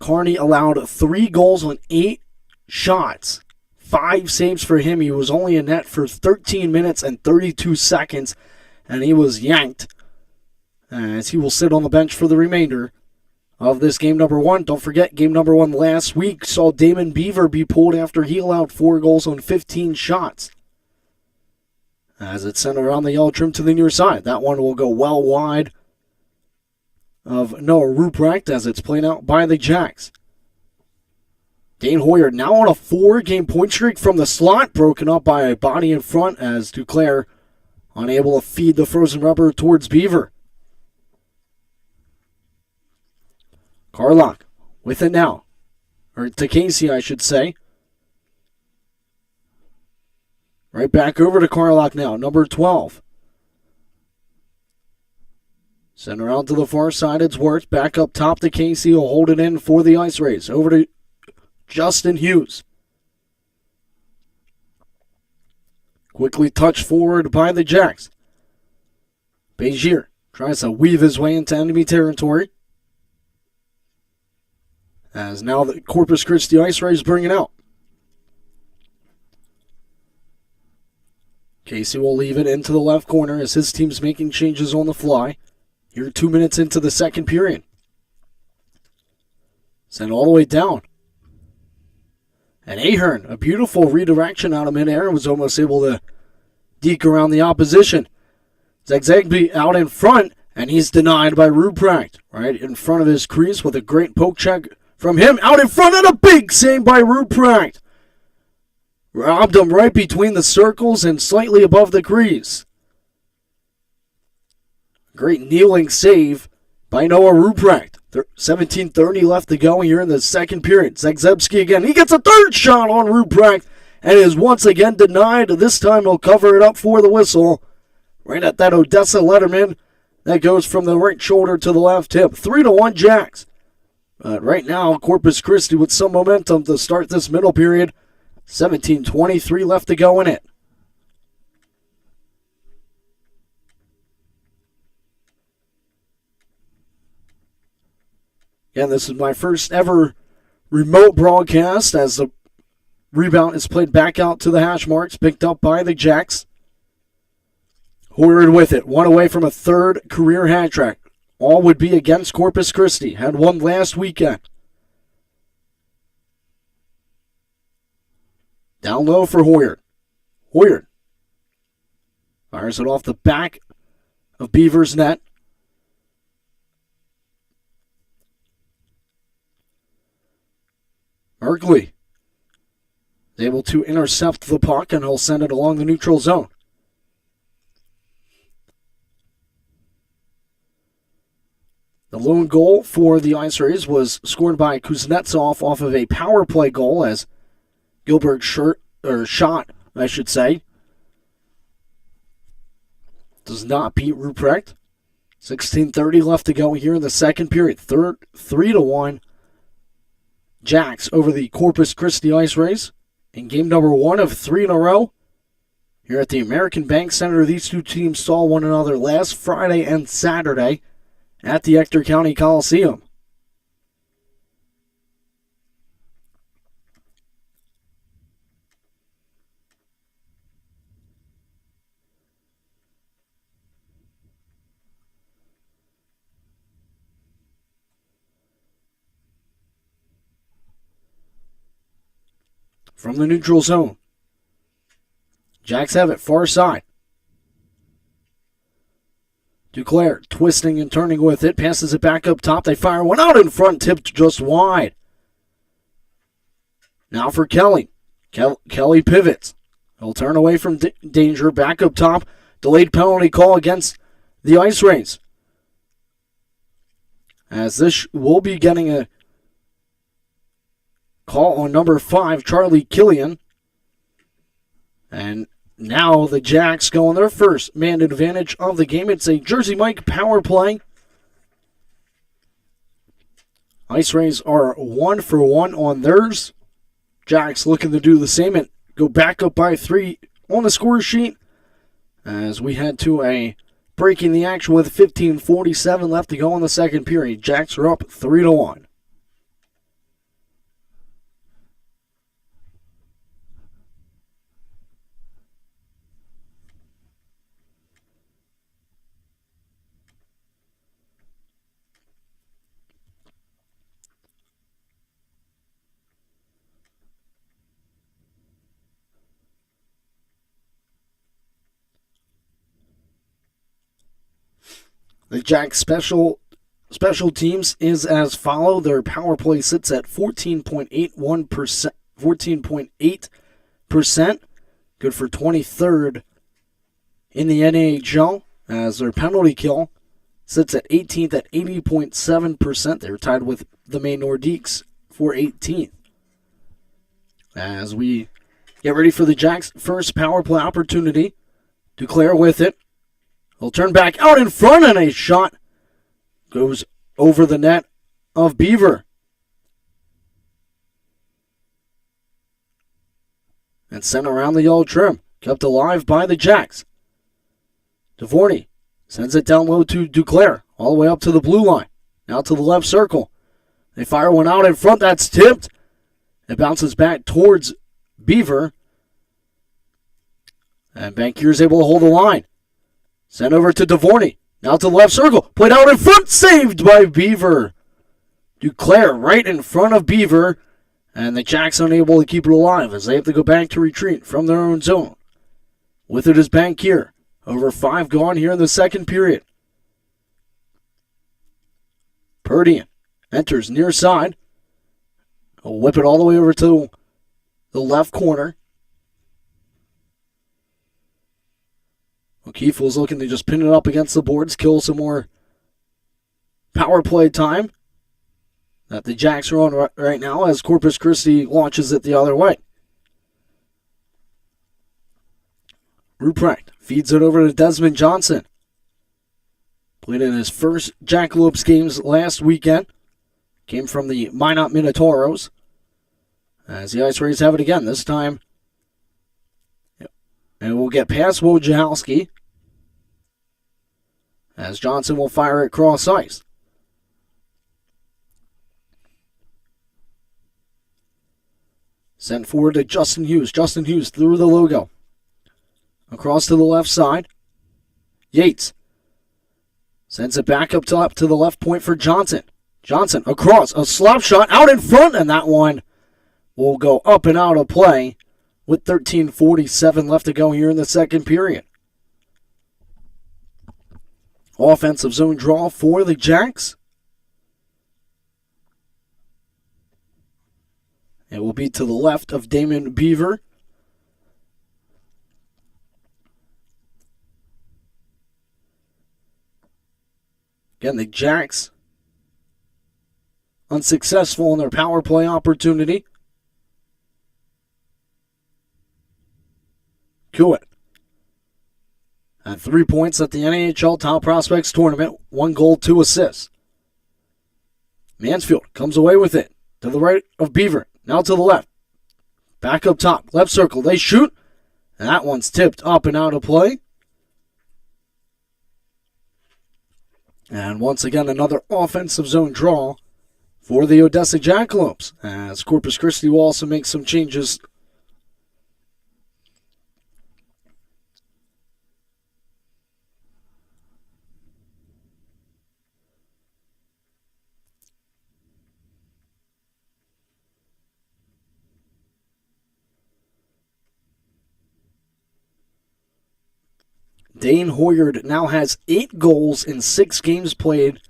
Carney allowed 3 goals on 8 shots, 5 saves for him, he was only in net for 13 minutes and 32 seconds, and he was yanked as he will sit on the bench for the remainder of this game number 1. Don't forget, game number 1 last week saw Damon Beaver be pulled after he allowed 4 goals on 15 shots. As it's sent around the yellow trim to the near side. That one will go well wide of Noah Ruprecht as it's played out by the Jacks. Dane Hoyard now on a 4-game point streak from the slot, broken up by a body in front as Duclair unable to feed the frozen rubber towards Beaver. Carlock with it now. Or to Casey, I should say. Right back over to Carlock now, number 12. Send around to the far side, it's Wirtz. Back up top to Casey, who'll hold it in for the IceRays. Over to Justin Hughes. Quickly touched forward by the Jacks. Begier tries to weave his way into enemy territory. As now the Corpus Christi IceRays bring it out. Casey will leave it into the left corner as his team's making changes on the fly. Here 2 minutes into the second period. Sent all the way down. And Ahern, a beautiful redirection out of midair, was almost able to deke around the opposition. Zegzegby out in front, and he's denied by Ruprecht. Right in front of his crease with a great poke check from him. Out in front, and a big save by Ruprecht. Robbed him right between the circles and slightly above the crease. Great kneeling save by Noah Ruprecht. 17:30 left to go here in the second period. Zegzebski again. He gets a third shot on Ruprecht and is once again denied. This time he'll cover it up for the whistle. Right at that Odessa letterman. That goes from the right shoulder to the left hip. 3-1 Jacks. But right now, Corpus Christi with some momentum to start this middle period. 17:23 left to go in it. Again, this is my first ever remote broadcast as the rebound is played back out to the hash marks, picked up by the Jacks. Hoyard with it, one away from a 3rd career hat trick. All would be against Corpus Christi. Had one last weekend. Down low for Hoyard. Hoyard fires it off the back of Beaver's net. Merkley is able to intercept the puck, and he'll send it along the neutral zone. The lone goal for the IceRays was scored by Kuznetsov off of a power play goal as Gilbert shot, I should say. Does not beat Ruprecht. 16:30 left to go here in the second period. 3-1. Jacks over the Corpus Christi IceRays in game number 1 of 3 in a row. Here at the American Bank Center, these two teams saw one another last Friday and Saturday at the Ector County Coliseum. From the neutral zone, Jacks have it far side. Duclair twisting and turning with it, passes it back up top. They fire one out in front, tipped just wide. Now for Kelly. Kelly pivots. He'll turn away from danger, back up top. Delayed penalty call against the IceRays. As this will be getting a call on number 5, Charlie Killian. And now the Jacks go on their first man advantage of the game. It's a Jersey Mike power play. IceRays are 1 for 1 on theirs. Jacks looking to do the same and go back up by 3 on the score sheet. As we head to a break in the action with 15:47 left to go in the second period. Jacks are up 3-1. The Jacks special teams is as follow. Their power play sits at 14.81%, 14.8%, good for 23rd in the NHL. As their penalty kill sits at 18th at 80.7%. They're tied with the Maine Nordiques for 18th. As we get ready for the Jacks' first power play opportunity, Duclair with it. He'll turn back out in front, and a shot goes over the net of Beaver. And sent around the yellow trim. Kept alive by the Jacks. Dvorny sends it down low to Duclair, all the way up to the blue line. Now to the left circle. They fire one out in front. That's tipped. It bounces back towards Beaver. And Bankier is able to hold the line. Sent over to Dvorny. Now to the left circle. Played out in front. Saved by Beaver. Duclair right in front of Beaver. And the Jacks unable to keep it alive as they have to go back to retreat from their own zone. With it is Bankier. Over 5 gone here in the second period. Perdian enters near side. He'll whip it all the way over to the left corner. O'Keefe was looking to just pin it up against the boards, kill some more power play time that the Jacks are on right now as Corpus Christi launches it the other way. Ruprecht feeds it over to Desmond Johnson. Played in his first Jackalopes games last weekend. Came from the Minot Minotauros. As the IceRays have it again, this time. And we'll get past Wojciechowski. As Johnson will fire it cross ice. Sent forward to Justin Hughes. Justin Hughes through the logo. Across to the left side. Yates sends it back up top to the left point for Johnson. Johnson across. A slap shot out in front. And that one will go up and out of play with 13:47 left to go here in the second period. Offensive zone draw for the Jacks. It will be to the left of Damon Beaver. Again, the Jacks unsuccessful in their power play opportunity. Kuit at 3 points at the NHL Top Prospects Tournament. 1 goal, 2 assists. Mansfield comes away with it. to the right of Beaver. Now to the left. Back up top. Left circle. They shoot. And that one's tipped up and out of play. And once again, another offensive zone draw for the Odessa Jackalopes, as Corpus Christi will also make some changes. Dane Hoyard now has 8 goals in 6 games played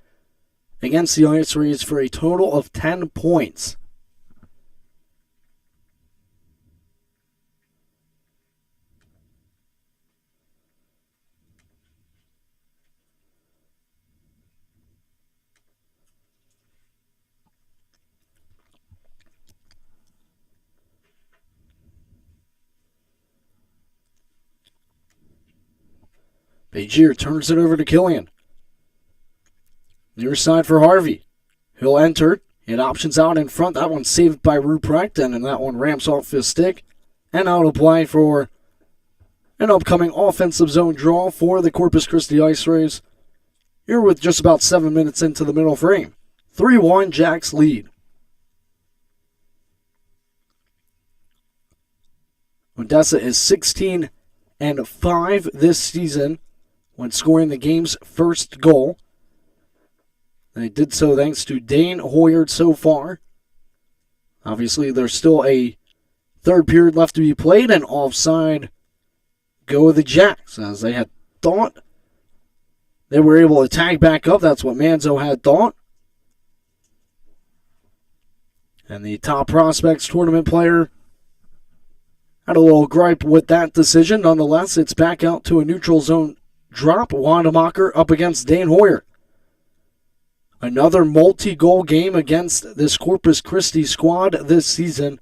against the IceRays for a total of 10 points. Begier turns it over to Killian. Near side for Harvey. He'll enter. It options out in front. That one's saved by Ruprecht, and that one ramps off his stick. And out of play for an upcoming offensive zone draw for the Corpus Christi IceRays. Here with just about 7 minutes into the middle frame. 3-1 Jacks lead. Odessa is 16-5 this season when scoring the game's first goal. They did so thanks to Dane Hoyard so far. Obviously, there's still a third period left to be played, and offside go the Jacks, as they had thought they were able to tag back up. That's what Manzo had thought. And the Top Prospects tournament player had a little gripe with that decision. Nonetheless, it's back out to a neutral zone drop. Wanamacher up against Dane Hoyard. Another multi-goal game against this Corpus Christi squad this season,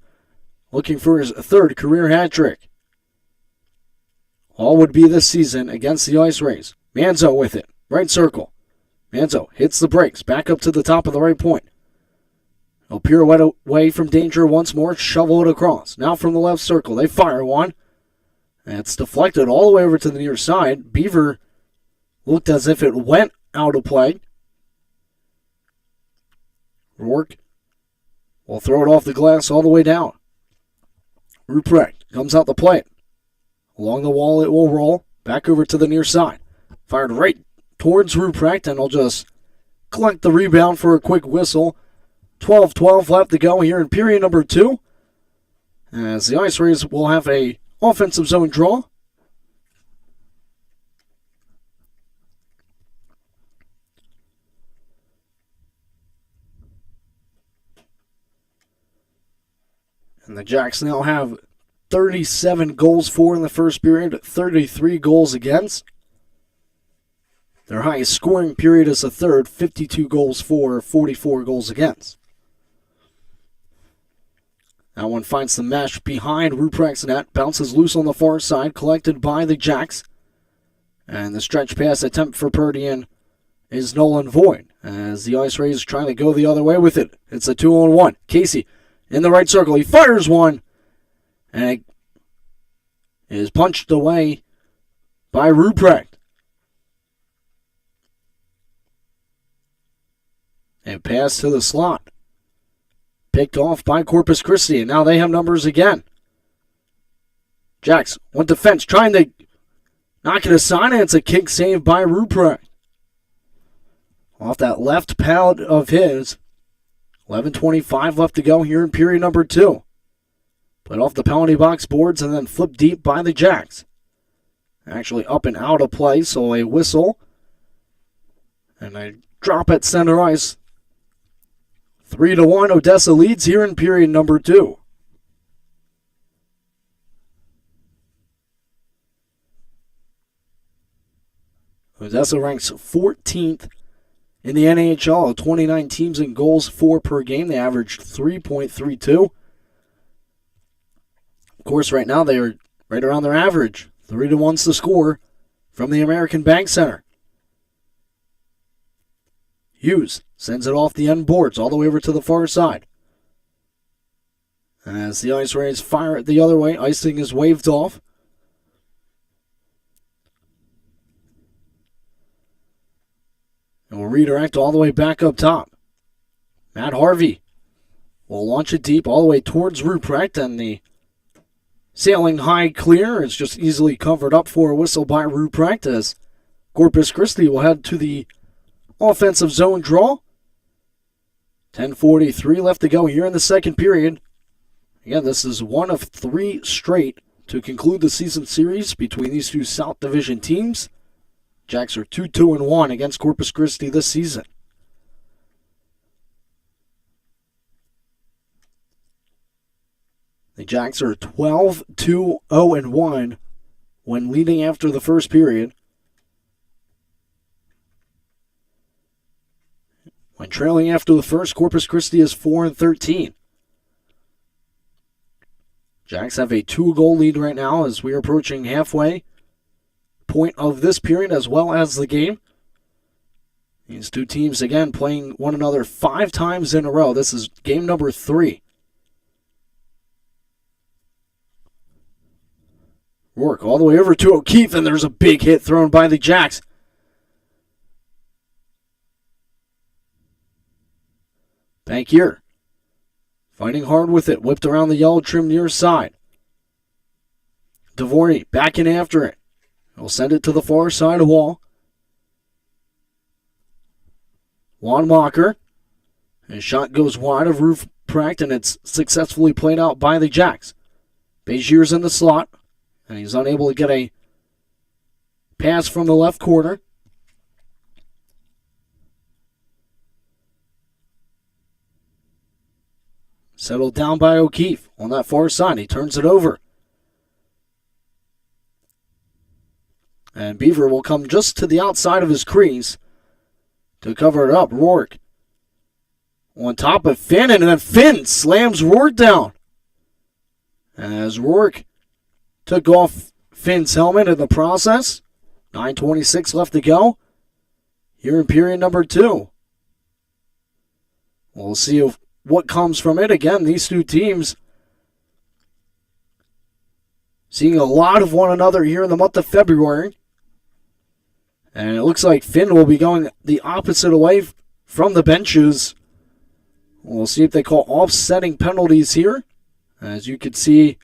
looking for his third career hat trick. All would be this season against the IceRays. Manzo with it. Right circle. Manzo hits the brakes. Back up to the top of the right point. He'll pirouette away from danger once more. Shovel it across. Now from the left circle. They fire one. And it's deflected all the way over to the near side. Beaver looked as if it went out of play. Rourke will throw it off the glass all the way down. Ruprecht comes out to play it. Along the wall it will roll. Back over to the near side. Fired right towards Ruprecht, and he'll just collect the rebound for a quick whistle. 12-12 left to go here in period number 2. As the IceRays will have a offensive zone draw. And the Jacks now have 37 goals for in the first period, 33 goals against. Their highest scoring period is the third, 52 goals for, 44 goals against. That one finds the mesh behind Ruprecht's net, bounces loose on the far side, collected by the Jacks. And the stretch pass attempt for Perdian is null and void, as the IceRays trying to go the other way with it. It's a 2-on-1. Casey in the right circle. He fires one, and it is punched away by Ruprecht. And pass to the slot. Picked off by Corpus Christi, and now they have numbers again. Jacks, one defense, trying to knock it aside, and it's a kick saved by Ruprecht. Off that left pad of his. 11:25 left to go here in period number 2. Put off the penalty box boards and then flipped deep by the Jacks. Actually up and out of play, so a whistle. And a drop at center ice. 3-1, Odessa leads here in period number 2. Odessa ranks 14th in the NHL, 29 teams in goals for per game. They averaged 3.32. Of course, right now they are right around their average. 3-1's the score from the American Bank Center. Hughes sends it off the end boards all the way over to the far side. As the IceRays fire it the other way, icing is waved off. And we'll redirect all the way back up top. Matt Harvey will launch it deep all the way towards Ruprecht, and the sailing high clear is just easily covered up for a whistle by Ruprecht as Corpus Christi will head to the offensive zone draw. 10:43 left to go here in the second period. Again, this is one of 3 straight to conclude the season series between these two South Division teams. Jacks are 2-2-1 against Corpus Christi this season. The Jacks are 12-2-0-1 when leading after the first period. When trailing after the first, Corpus Christi is 4-13. Jacks have a 2-goal lead right now as we are approaching halfway point of this period as well as the game. These two teams, again, playing one another 5 times in a row. This is game number 3. Rourke all the way over to O'Keefe, and there's a big hit thrown by the Jacks. Bankier fighting hard with it, whipped around the yellow trim near side. Dvory back in after it. He'll send it to the far side wall. Wanmacher. His shot goes wide of Ruprecht, and it's successfully played out by the Jacks. Begier's in the slot, and he's unable to get a pass from the left corner. Settled down by O'Keefe on that far side. He turns it over. And Beaver will come just to the outside of his crease to cover it up. Rourke on top of Finn, and then Finn slams Rourke down. As Rourke took off Finn's helmet in the process. 9:26 left to go here in period number 2. We'll see what comes from it. Again, these two teams seeing a lot of one another here in the month of February. And it looks like Finn will be going the opposite away from the benches. We'll see if they call offsetting penalties here. As you can see,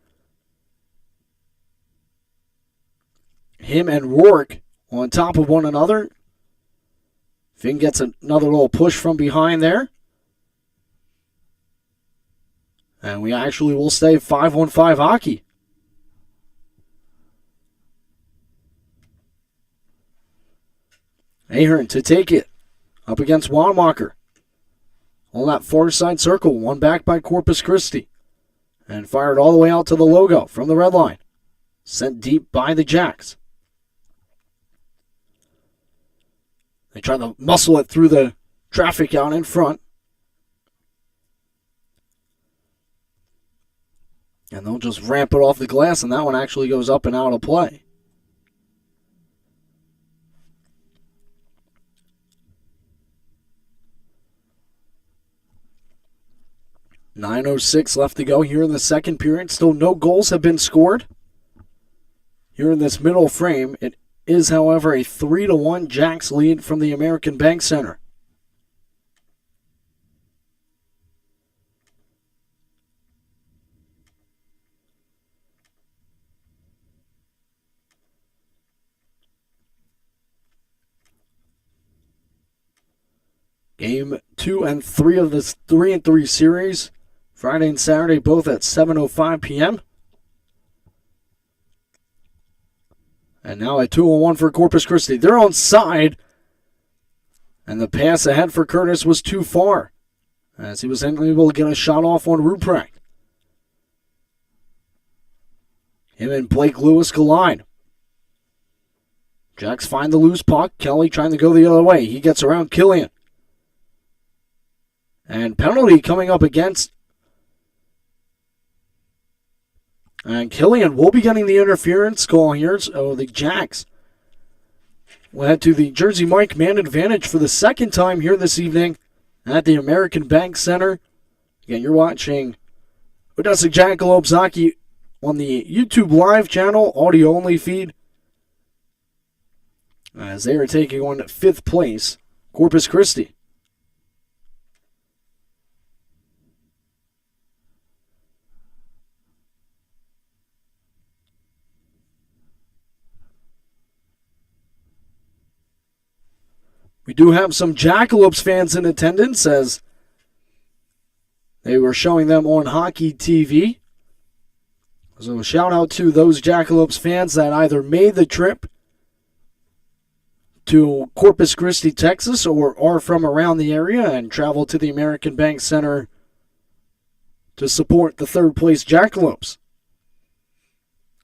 him and Rourke on top of one another. Finn gets another little push from behind there. And we actually will stay 5-on-5 hockey. Ahern to take it up against Wanmacher. On that far side circle, one back by Corpus Christi. And fired all the way out to the logo from the red line. Sent deep by the Jacks. They try to muscle it through the traffic out in front. And they'll just ramp it off the glass, and that one actually goes up and out of play. .906 left to go here in the second period. Still no goals have been scored here in this middle frame. It is, however, a 3-1 Jacks lead from the American Bank Center. Game 2 and 3 of this 3-3 series. Friday and Saturday, both at 7:05 p.m. And now a 2-1 for Corpus Christi. They're on side. And the pass ahead for Curtis was too far, as he was unable to get a shot off on Ruprecht. Him and Blake Lewis collide. Jacks find the loose puck. Kelly trying to go the other way. He gets around Killian. And penalty coming up against. And Killian will be getting the interference call here. So the Jacks will head to the Jersey Mike man advantage for the second time here this evening at the American Bank Center. Again, you're watching Odessa Jackalopes hockey on the YouTube live channel, audio only feed, as they are taking on 5th place, Corpus Christi. We do have some Jackalopes fans in attendance, as they were showing them on Hockey TV. So a shout out to those Jackalopes fans that either made the trip to Corpus Christi, Texas, or are from around the area and travel to the American Bank Center to support the 3rd place Jackalopes.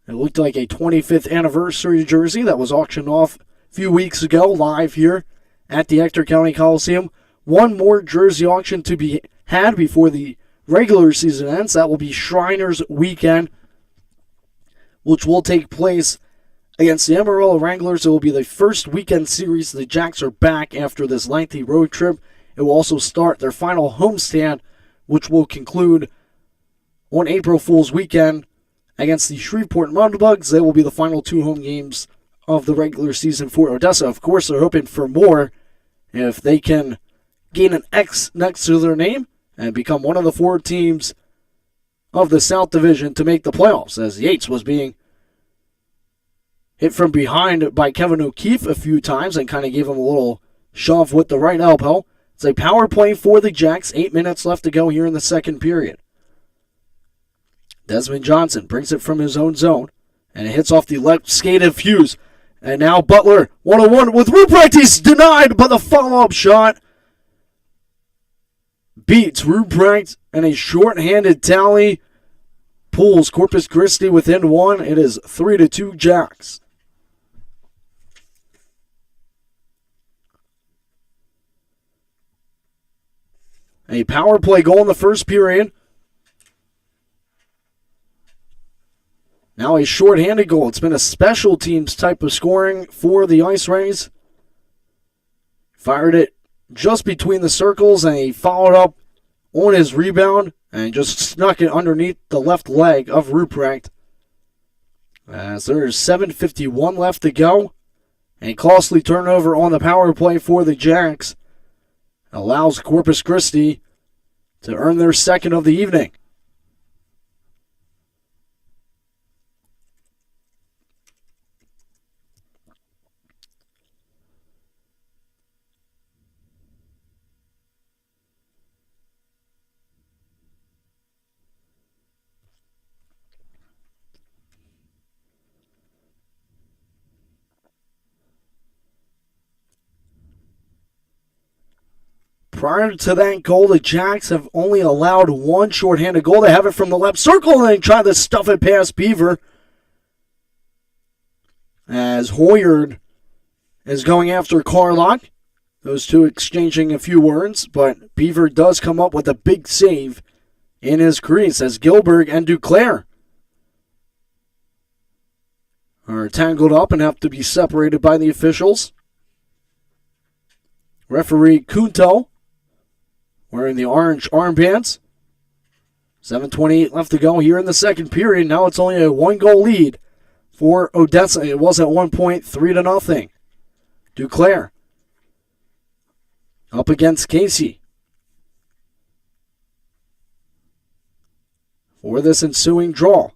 It looked like a 25th anniversary jersey that was auctioned off a few weeks ago live here at the Ector County Coliseum. One more jersey auction to be had before the regular season ends. That will be Shriners Weekend, which will take place against the Amarillo Wranglers. It will be the first weekend series. The Jacks are back after this lengthy road trip. It will also start their final homestand, which will conclude on April Fool's weekend against the Shreveport Mudbugs. They will be the final 2 home games of the regular season for Odessa. Of course, they're hoping for more if they can gain an X next to their name and become one of the 4 teams of the South Division to make the playoffs, as Yates was being hit from behind by Kevin O'Keefe a few times and kind of gave him a little shove with the right elbow. It's a power play for the Jacks. 8 minutes left to go here in the second period. Desmond Johnson brings it from his own zone, and it hits off the left skate of Hughes. And now Butler, 1-on-1 with Ruprecht. He's denied, but the follow-up shot beats Ruprecht, and a short-handed tally pulls Corpus Christi within 1. It is 3-2 Jacks. A power play goal in the first period. Now a short-handed goal. It's been a special teams type of scoring for the IceRays. Fired it just between the circles, and he followed up on his rebound and just snuck it underneath the left leg of Ruprecht. As there's 7:51 left to go. A costly turnover on the power play for the Jacks allows Corpus Christi to earn their 2nd of the evening. Prior to that goal, the Jacks have only allowed 1 shorthanded goal. They have it from the left circle, and they try to stuff it past Beaver. As Hoyard is going after Carlock. Those two exchanging a few words, but Beaver does come up with a big save in his crease as Gilbert and Duclair are tangled up and have to be separated by the officials. Referee Kunto wearing the orange armbands. 7:28 left to go here in the second period. Now it's only a 1-goal lead for Odessa. It was at one point 3-0. Duclair up against Casey for this ensuing draw.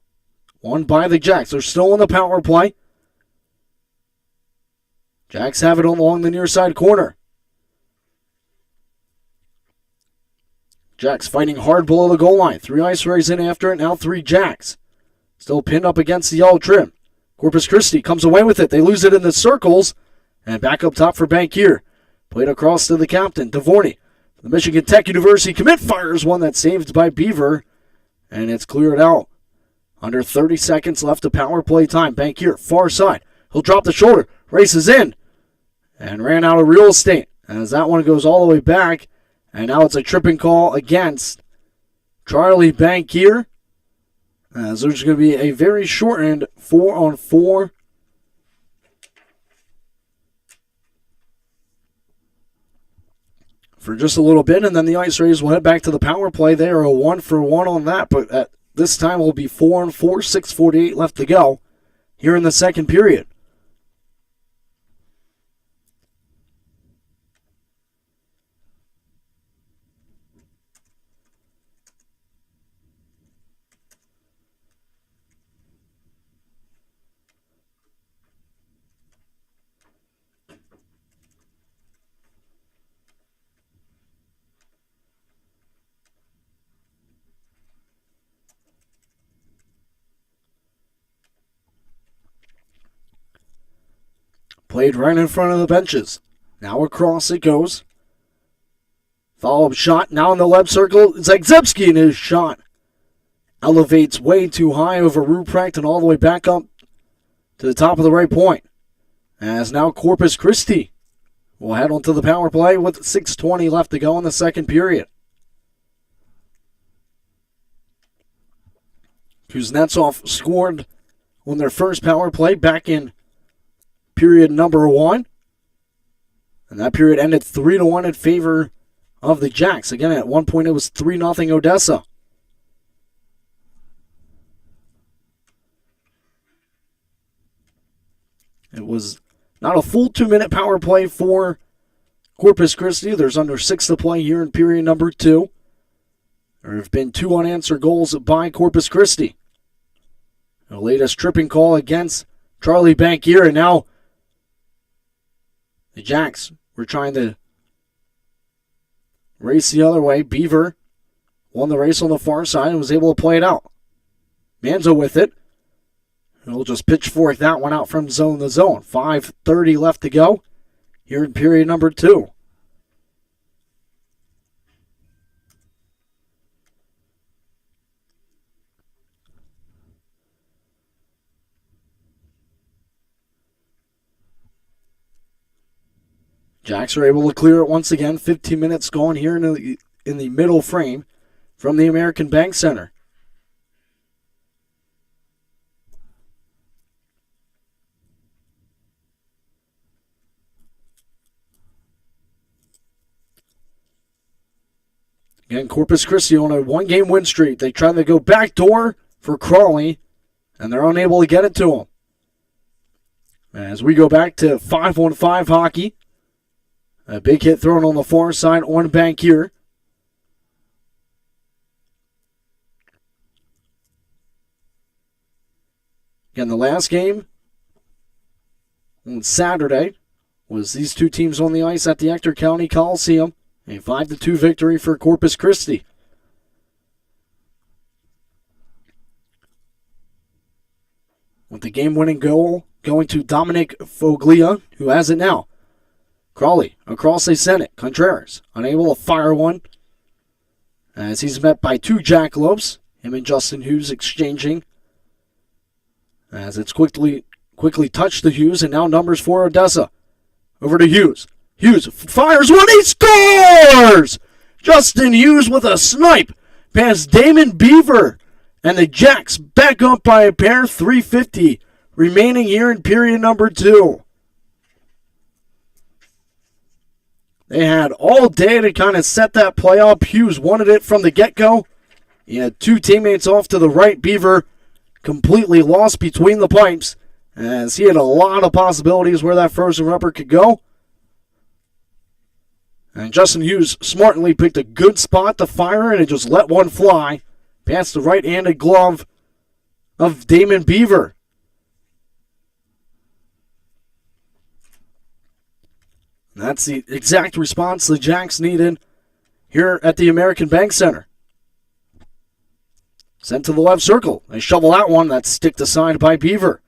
Won by the Jacks. They're still on the power play. Jacks have it along the near side corner. Jacks fighting hard below the goal line. 3 IceRays in after it. Now 3 Jacks. Still pinned up against the yellow trim. Corpus Christi comes away with it. They lose it in the circles. And back up top for Bankier. Played across to the captain, Devorny. The Michigan Tech University commit fires one that's saved by Beaver. And it's cleared out. Under 30 seconds left of power play time. Bankier, far side. He'll drop the shoulder. Races in. And ran out of real estate. As that one goes all the way back. And now it's a tripping call against Charlie Bankier. As there's going to be a very shortened 4-on-4. For just a little bit, and then the IceRays will head back to the power play. They are a 1-for-1 on that, but this time will be 4-4, 6:48 left to go here in the second period. Played right in front of the benches. Now across it goes. Follow-up shot. Now in the left circle. Zagzebski, and his shot elevates way too high over Ruprecht and all the way back up to the top of the right point. As now Corpus Christi will head onto the power play with 6:20 left to go in the second period. Kuznetsov scored on their first power play back in period number 1. And that period ended 3-1 in favor of the Jacks. Again, at one point it was 3-0 Odessa. It was not a full 2-minute power play for Corpus Christi. There's under 6 to play here in period number 2. There have been 2 unanswered goals by Corpus Christi. The latest tripping call against Charlie Bankier, and now the Jacks were trying to race the other way. Beaver won the race on the far side and was able to play it out. Manzo with it. He'll just pitchfork that one out from zone to zone. 5:30 left to go here in period number 2. Jacks are able to clear it once again. 15 minutes gone here in the middle frame from the American Bank Center. Again, Corpus Christi on a 1-game win streak. They try to go backdoor for Crawley, and they're unable to get it to him. As we go back to 5-on-5 hockey. A big hit thrown on the far side on Bankier. Again, the last game on Saturday was these two teams on the ice at the Ector County Coliseum. A 5-2 victory for Corpus Christi. With the game-winning goal going to Dominic Foglia, who has it now. Crawley across they send it. Contreras unable to fire one as he's met by 2 Jackalopes. Him and Justin Hughes exchanging as it's quickly touched to Hughes, and now numbers for Odessa. Over to Hughes. Hughes fires one. He scores! Justin Hughes with a snipe past Damon Beaver. And the Jacks back up by a pair. 3:50 remaining here in period number 2. They had all day to kind of set that play up. Hughes wanted it from the get-go. He had 2 teammates off to the right. Beaver completely lost between the pipes as he had a lot of possibilities where that frozen rubber could go. And Justin Hughes smartly picked a good spot to fire it and just let one fly past the right-handed glove of Damon Beaver. That's the exact response the Jacks needed here at the American Bank Center. Sent to the left circle. They shovel that one. That's sticked aside by Beaver.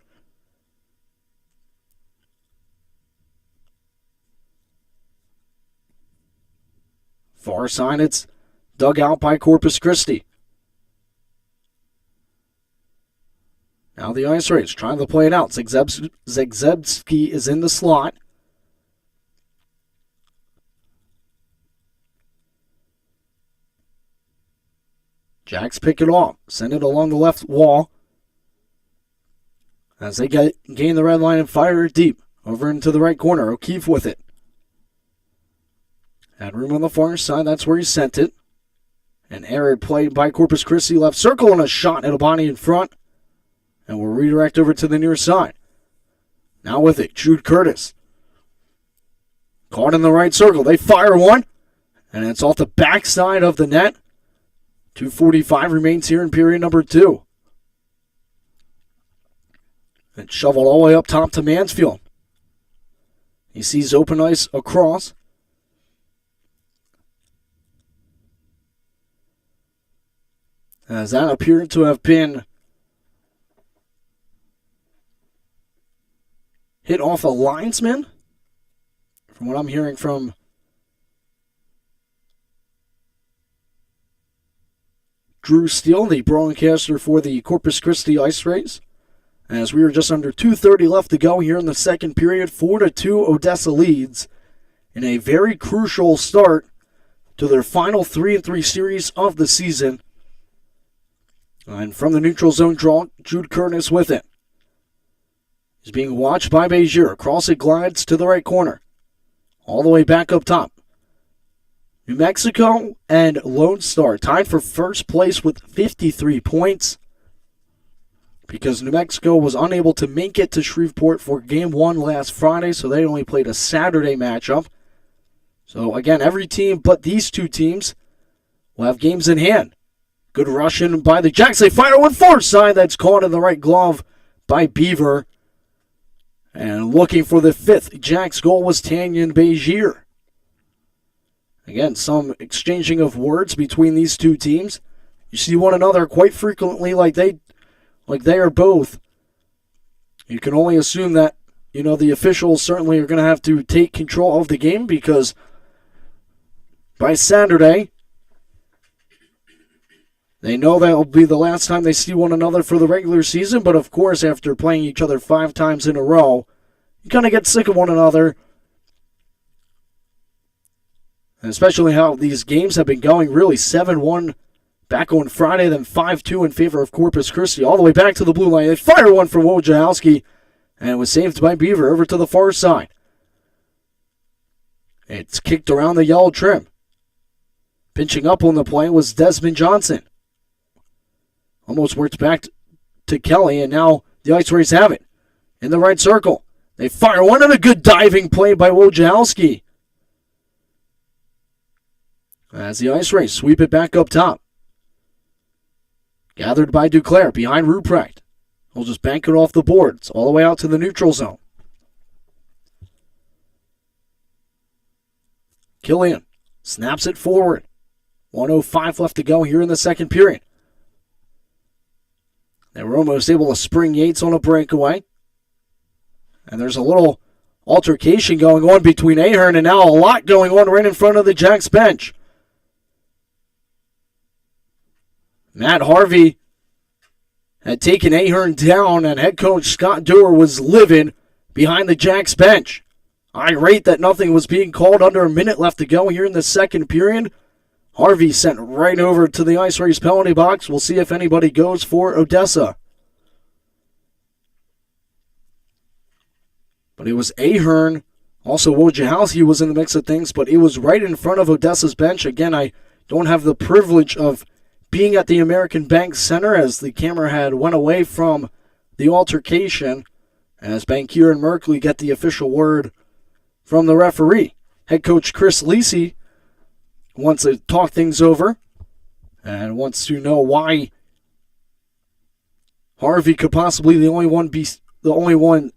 Far side, it's dug out by Corpus Christi. Now the IceRays trying to play it out. Zagzebski is in the slot. Jacks pick it off. Send it along the left wall. As they gain the red line and fire it deep. Over into the right corner. O'Keefe with it. Had room on the far side. That's where he sent it. An error play by Corpus Christi, left circle and a shot at a body in front. And we'll redirect over to the near side. Now with it, Jude Curtis. Caught in the right circle. They fire one. And it's off the backside of the net. 2:45 remains here in period number 2. And shoveled all the way up top to Mansfield. He sees open ice across. As that appeared to have been hit off a linesman, from what I'm hearing from Drew Steele, the broadcaster for the Corpus Christi IceRays. As we are just under 2:30 left to go here in the second period, 4-2 Odessa leads in a very crucial start to their final 3-3 series of the season. And from the neutral zone draw, Jude Curtis with it. He's being watched by Bezier. Across it glides to the right corner. All the way back up top. New Mexico and Lone Star tied for first place with 53 points. Because New Mexico was unable to make it to Shreveport for Game 1 last Friday, so they only played a Saturday matchup. So again, every team but these two teams will have games in hand. Good rushing by the Jacks. They fire one far side. That's caught in the right glove by Beaver. And looking for the 5th Jacks goal was Tanyan Bezier. Again, some exchanging of words between these two teams. You see one another quite frequently like they are both. You can only assume that, the officials certainly are going to have to take control of the game, because by Saturday, they know that will be the last time they see one another for the regular season. But of course, after playing each other 5 times in a row, you kind of get sick of one another. And especially how these games have been going, really 7-1 back on Friday, then 5-2 in favor of Corpus Christi. All the way back to the blue line. They fire one from Wojciechowski, and it was saved by Beaver over to the far side. It's kicked around the yellow trim. Pinching up on the play was Desmond Johnson. Almost worked back to Kelly, and now the IceRays have it. In the right circle. They fire one, and a good diving play by Wojciechowski. As the IceRays sweep it back up top. Gathered by Duclair behind Ruprecht. He'll just bank it off the boards all the way out to the neutral zone. Killian snaps it forward. 1:05 left to go here in the second period. They were almost able to spring Yates on a breakaway. And there's a little altercation going on between Ahern, and now a lot going on right in front of the Jacks bench. Matt Harvey had taken Ahern down, and head coach Scott Dewar was livid behind the Jacks bench. Irate that nothing was being called, under a minute left to go here in the second period. Harvey sent right over to the IceRays penalty box. We'll see if anybody goes for Odessa. But it was Ahern. Also, Wojciechowski was in the mix of things, but it was right in front of Odessa's bench. Again, I don't have the privilege of being at the American Bank Center, as the camera had went away from the altercation, as Bankier and Merkley get the official word from the referee. Head coach Chris Lisi wants to talk things over and wants to know why Harvey could possibly be the only one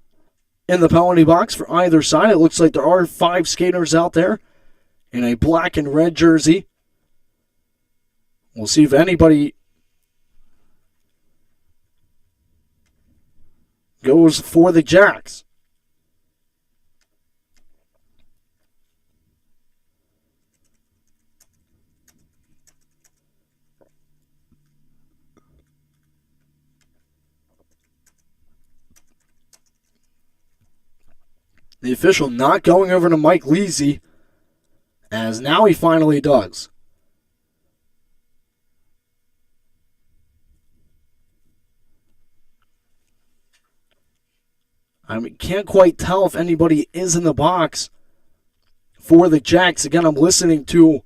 in the penalty box for either side. It looks like there are 5 skaters out there in a black and red jersey. We'll see if anybody goes for the Jacks. The official not going over to Mike Lisi, as now he finally does. I can't quite tell if anybody is in the box for the Jacks. Again, I'm listening to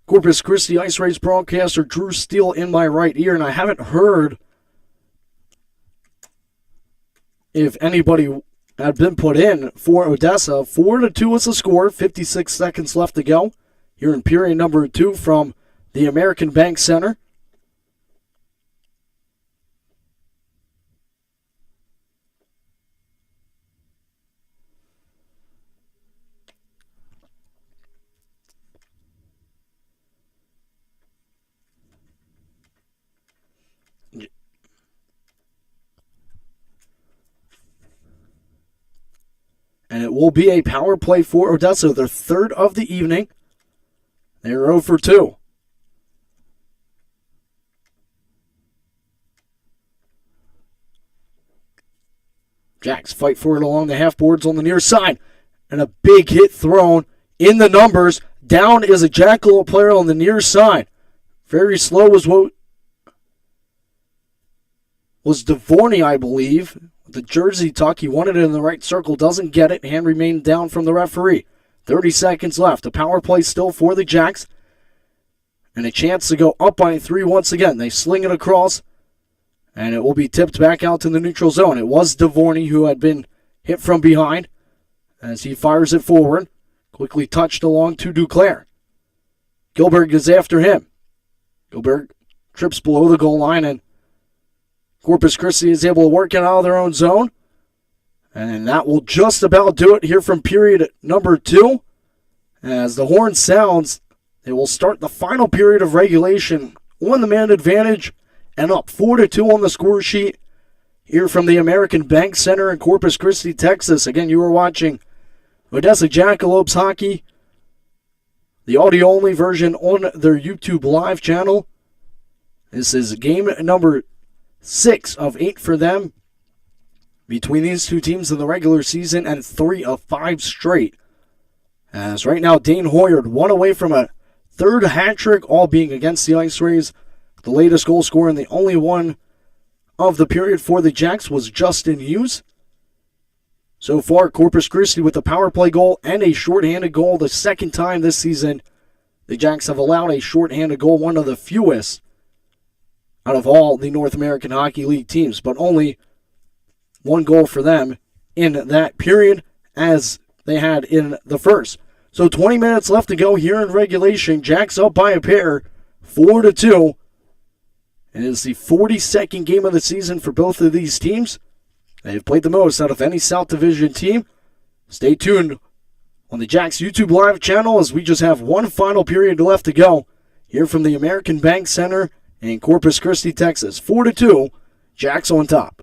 Corpus Christi IceRays broadcaster Drew Steele in my right ear, and I haven't heard if anybody had been put in for Odessa. 4-2 is the score, 56 seconds left to go here in period number 2 from the American Bank Center. And it will be a power play for Odessa, their third of the evening. They're 0 for 2. Jacks fight for it along the half boards on the near side. And a big hit thrown in the numbers. Down is a Jackalope player on the near side. Very slow was DeVorney, I believe. The jersey tuck, he wanted it in the right circle, doesn't get it. Hand remained down from the referee. 30 seconds left. A power play still for the Jacks. And a chance to go up by 3 once again. They sling it across. And it will be tipped back out to the neutral zone. It was DeVorney who had been hit from behind as he fires it forward. Quickly touched along to Duclair. Gilbert is after him. Gilbert trips below the goal line, and Corpus Christi is able to work it out of their own zone. And that will just about do it here from period number 2. As the horn sounds, they will start the final period of regulation on the man advantage and up 4-2 on the score sheet here from the American Bank Center in Corpus Christi, Texas. Again, you are watching Odessa Jackalopes hockey, the audio-only version on their YouTube live channel. This is game number 6 of 8 for them between these two teams in the regular season, and 3 of 5 straight. As right now, Dane Hoyard, 1 away from a third hat trick, all being against the IceRays. The latest goal scorer and the only one of the period for the Jacks was Justin Hughes. So far, Corpus Christi with a power play goal and a shorthanded goal. The second time this season the Jacks have allowed a shorthanded goal, one of the fewest out of all the North American Hockey League teams, but only 1 goal for them in that period as they had in the first. So 20 minutes left to go here in regulation. Jacks up by a pair, 4-2. It is the 42nd game of the season for both of these teams. They have played the most out of any South Division team. Stay tuned on the Jacks YouTube Live channel as we just have one final period left to go here from the American Bank Center in Corpus Christi, Texas. 4-2, Jacks on top.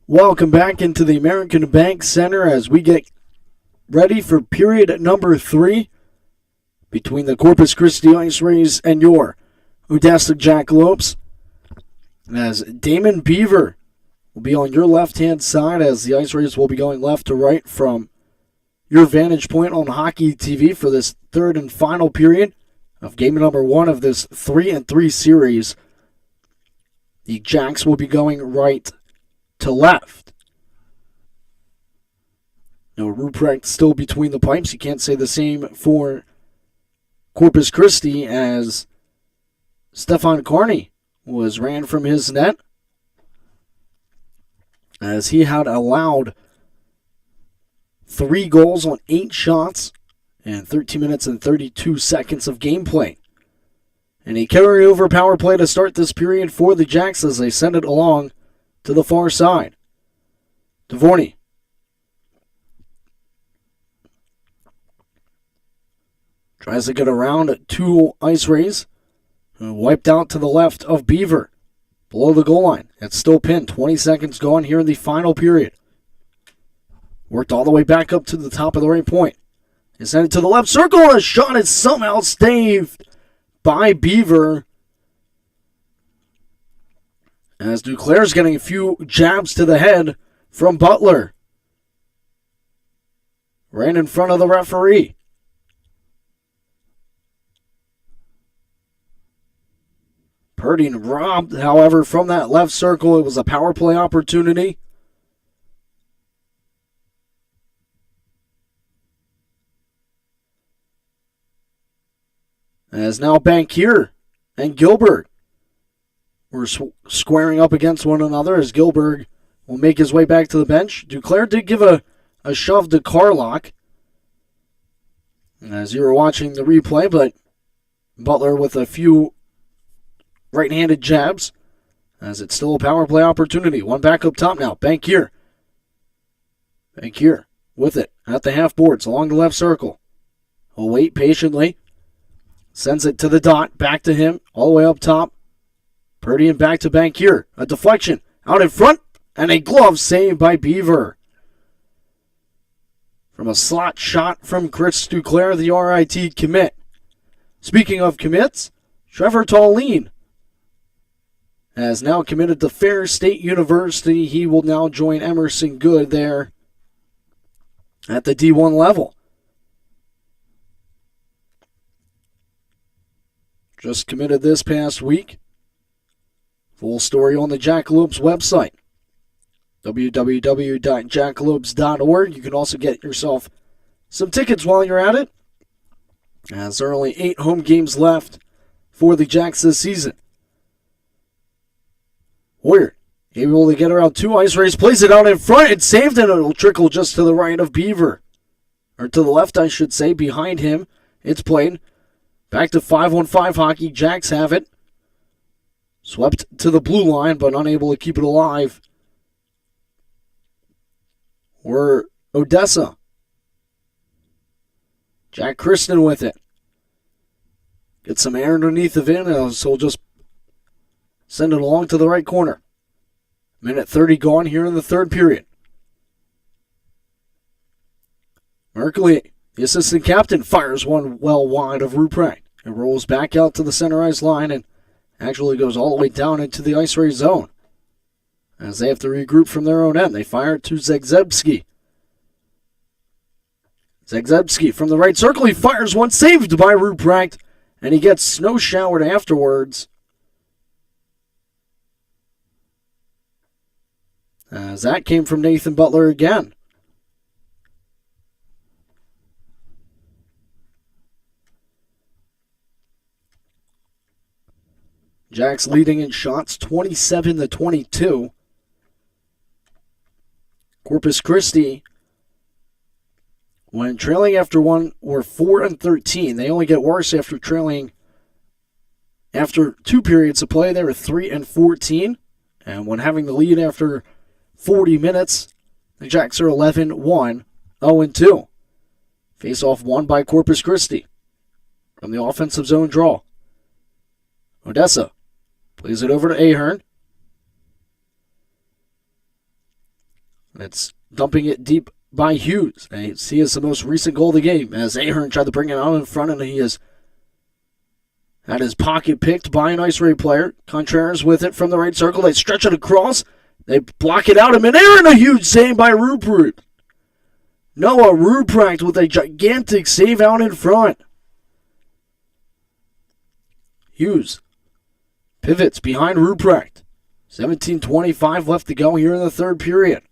Welcome back into the American Bank Center as we get ready for period number 3 between the Corpus Christi IceRays and your Odessa Jackalopes. As Damon Beaver will be on your left-hand side as the IceRays will be going left to right from your vantage point on Hockey TV for this third and final period of game number 1 of this 3-3 series. The Jacks will be going right to left. No Ruprecht still between the pipes. You can't say the same for Corpus Christi as Stefan Carney was ran from his net as he had allowed 3 goals on 8 shots and 13 minutes and 32 seconds of gameplay. And a carryover power play to start this period for the Jacks as they send it along to the far side. Dvorny. Tries to get around 2 IceRays. Wiped out to the left of Beaver. Below the goal line. It's still pinned. 20 seconds gone here in the final period. Worked all the way back up to the top of the right point. They send it to the left circle and a shot is somehow staved by Beaver. As Duclair's getting a few jabs to the head from Butler. Right in front of the referee. Purdy robbed, however, from that left circle. It was a power play opportunity. As now Bankier and Gilbert were squaring up against one another as Gilbert will make his way back to the bench. Duclair did give a shove to Carlock as you were watching the replay, but Butler with a few right-handed jabs as it's still a power play opportunity. One back up top now. Bankier. Bankier with it at the half boards along the left circle. He'll wait patiently. Sends it to the dot. Back to him. All the way up top. Purdy and back to Bankier. A deflection out in front. And a glove save by Beaver. From a slot shot from Chris Duclair, the RIT commit. Speaking of commits, Trevor Tallene has now committed to Fair State University. He will now join Emerson Good there at the D1 level. Just committed this past week. Full story on the Jackalopes website, www.jackalopes.org. You can also get yourself some tickets while you're at it, as there are only 8 home games left for the Jacks this season. Hoyer able to get around 2 IceRays, plays it out in front, it's saved, and it'll trickle just to the right of Beaver. Or to the left, I should say, behind him. It's played. Back to 5-on-5 hockey. Jacks have it. Swept to the blue line, but unable to keep it alive. We're Odessa. Jack Kristen with it. Get some air underneath of it, so he'll just send it along to the right corner. Minute 30 gone here in the third period. Merkley, the assistant captain, fires one well wide of Ruprecht. It rolls back out to the center ice line and actually goes all the way down into the IceRay zone. As they have to regroup from their own end, they fire it to Zegzebski. Zegzebski from the right circle, he fires one, saved by Ruprecht, and he gets snow showered afterwards. As that came from Nathan Butler again. Jacks leading in shots, 27-22. Corpus Christi, when trailing after one, were 4-13. They only get worse after trailing after 2 periods of play. They were 3-14. And when having the lead after 40 minutes, the Jacks are 11-1, 0-2. Face-off won by Corpus Christi from the offensive zone draw. Odessa plays it over to Ahern. It's dumping it deep by Hughes. And he has the most recent goal of the game as Ahern tried to bring it out in front, and he has had his pocket picked by an IceRays player. Contreras with it from the right circle. They stretch it across. They block it out. And Ahern, a huge save by Rupert. Noah Ruprecht with a gigantic save out in front. Hughes pivots behind Ruprecht. 17:25 left to go here in the third period.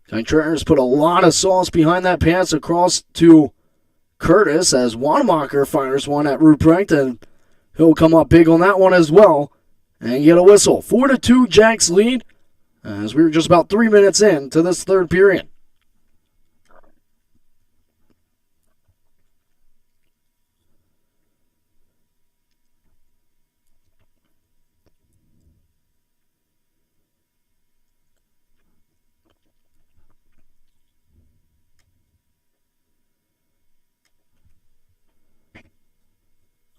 Contreras put a lot of sauce behind that pass across to Curtis as Wanamaker fires one at Ruprecht, and he'll come up big on that one as well and get a whistle. 4-2 Jacks lead as we were just about 3 minutes into this third period.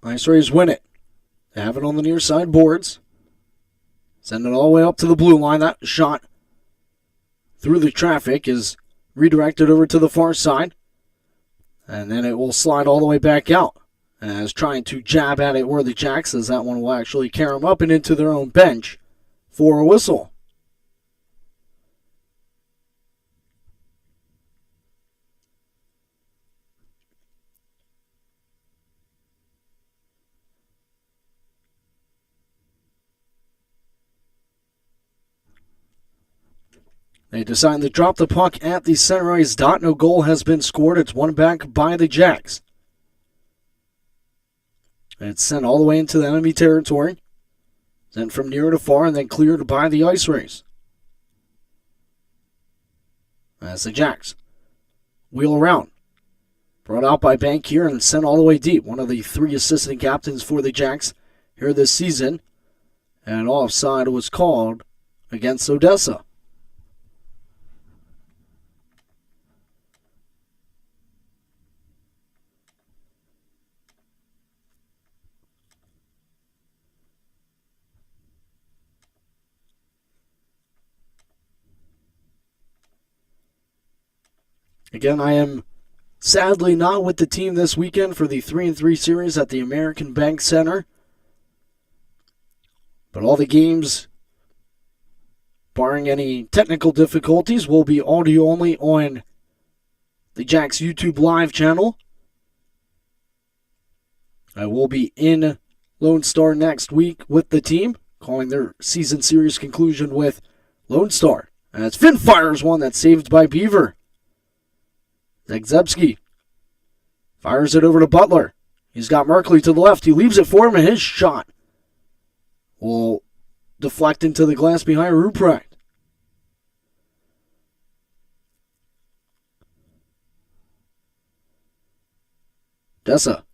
IceRays win it. They have it on the near side boards. Send it all the way up to the blue line. That shot through the traffic is redirected over to the far side. And then it will slide all the way back out. As trying to jab at it were the Jacks, as that one will actually carry them up and into their own bench for a whistle. They decide to drop the puck at the center ice dot. No goal has been scored. It's won back by the Jacks. And it's sent all the way into the enemy territory. Sent from near to far and then cleared by the IceRays. As the Jacks wheel around. Brought out by Bank here and sent all the way deep. One of the three assistant captains for the Jacks here this season. And offside was called against Odessa. Again, I am sadly not with the team this weekend for the 3-3 series at the American Bank Center. But all the games, barring any technical difficulties, will be audio only on the Jacks YouTube Live channel. I will be in Lone Star next week with the team, calling their season series conclusion with Lone Star. As Finn fires one that's saved by Beaver. Zagzebski fires it over to Butler. He's got Merkley to the left. He leaves it for him, and his shot will deflect into the glass behind Ruprecht. Odessa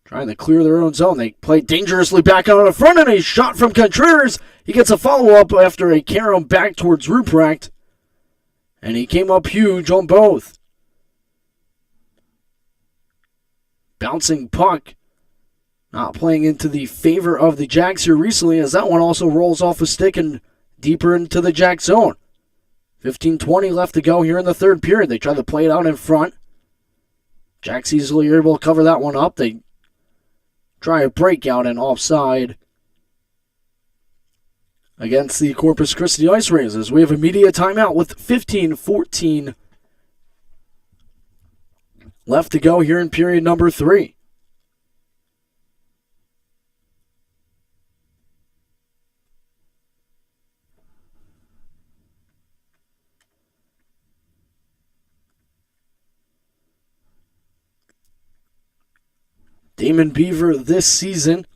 trying to clear their own zone. They play dangerously back out in front, and a shot from Contreras. He gets a follow-up after a carry back towards Ruprecht, and he came up huge on both. Bouncing puck, not playing into the favor of the Jacks here recently, as that one also rolls off a stick and deeper into the Jack zone. 15:20 left to go here in the third period. They try to play it out in front. Jacks easily able to cover that one up. They try a breakout and offside against the Corpus Christi IceRays as we have a media timeout with 15:14 left to go here in period number 3. Damon Beaver this season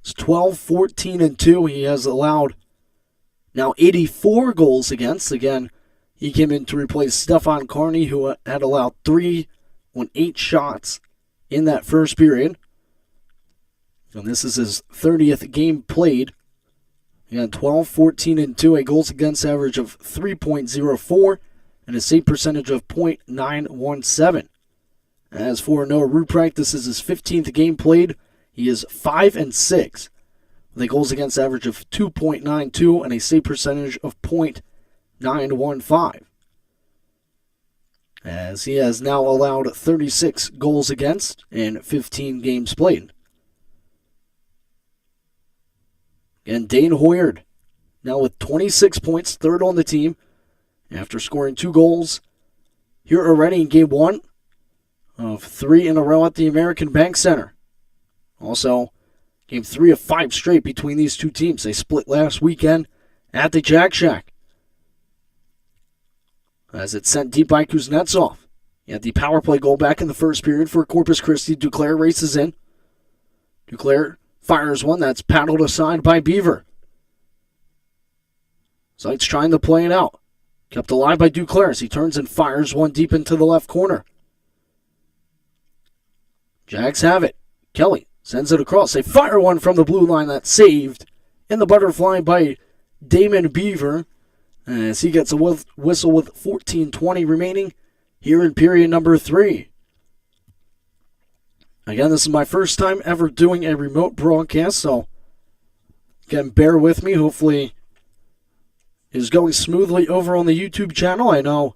is 12-14-2. He has allowed now 84 goals against. Again, he came in to replace Stefan Carney, who had allowed 3 on 8 shots in that first period. And this is his 30th game played. Again, 12-14-2, a goals against average of 3.04 and a save percentage of .917. As for Noah Ruprecht, this is his 15th game played. He is 5-6 with a goals against average of 2.92 and a save percentage of .915. As he has now allowed 36 goals against in 15 games played. And Dane Hoyard, now with 26 points, third on the team, after scoring 2 goals here already in Game 1 of 3 in a row at the American Bank Center. Also, Game 3 of 5 straight between these two teams. They split last weekend at the Jack Shack, as it sent deep by Kuznetsov. He had the power play goal back in the first period for Corpus Christi. Duclair races in. Duclair fires one that's paddled aside by Beaver. Zeitz trying to play it out. Kept alive by Duclair as he turns and fires one deep into the left corner. Jags have it. Kelly sends it across. They fire one from the blue line that's saved in the butterfly by Damon Beaver, as he gets a whistle with 14:20 remaining here in period number 3. Again, this is my first time ever doing a remote broadcast, so again, bear with me. Hopefully it is going smoothly over on the YouTube channel. I know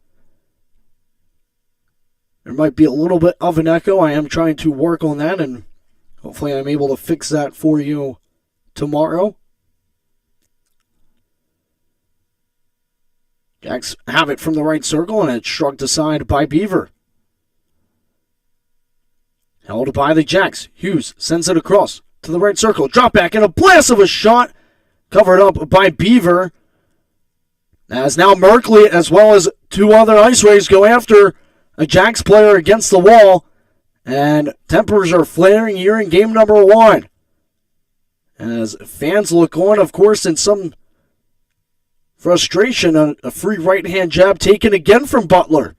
there might be a little bit of an echo. I am trying to work on that, and hopefully I'm able to fix that for you tomorrow. Jacks have it from the right circle, and it's shrugged aside by Beaver. Held by the Jacks. Hughes sends it across to the right circle. Drop back and a blast of a shot covered up by Beaver. As now Merkley as well as 2 other IceRays go after a Jacks player against the wall. And tempers are flaring here in game number 1. As fans look on, of course, in some frustration, a free right-hand jab taken again from Butler.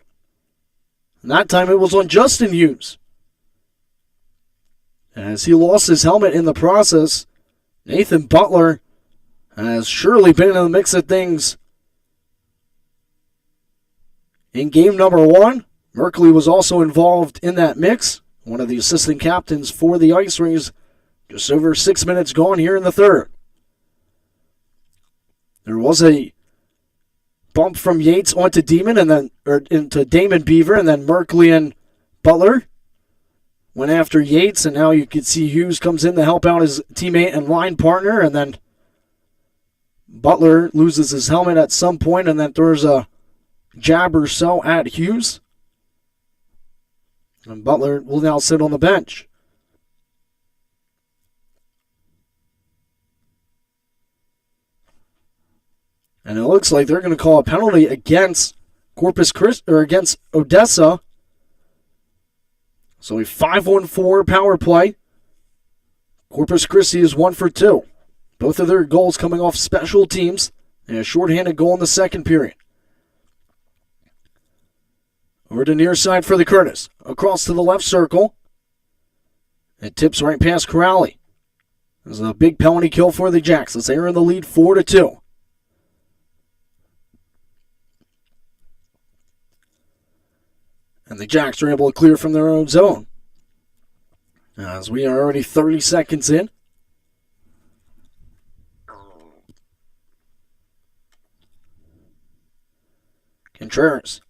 And that time it was on Justin Hughes. As he lost his helmet in the process, Nathan Butler has surely been in the mix of things in game number 1. Merkley was also involved in that mix, one of the assistant captains for the IceRays. Just over 6 minutes gone here in the third. There was a bump from Yates onto into Damon Beaver, and then Merkley and Butler went after Yates, and now you can see Hughes comes in to help out his teammate and line partner, and then Butler loses his helmet at some point and then throws a jab or so at Hughes. And Butler will now sit on the bench. And it looks like they're going to call a penalty against Corpus Christi, or against Odessa. So a 5-on-4 power play. Corpus Christi is 1 for 2. Both of their goals coming off special teams, and a shorthanded goal in the second period. Over to near side for the Curtis. Across to the left circle. It tips right past Corrali. There's a big penalty kill for the Jacks. They are in the lead 4-2. And the Jacks are able to clear from their own zone. As we are already 30 seconds in. Contreras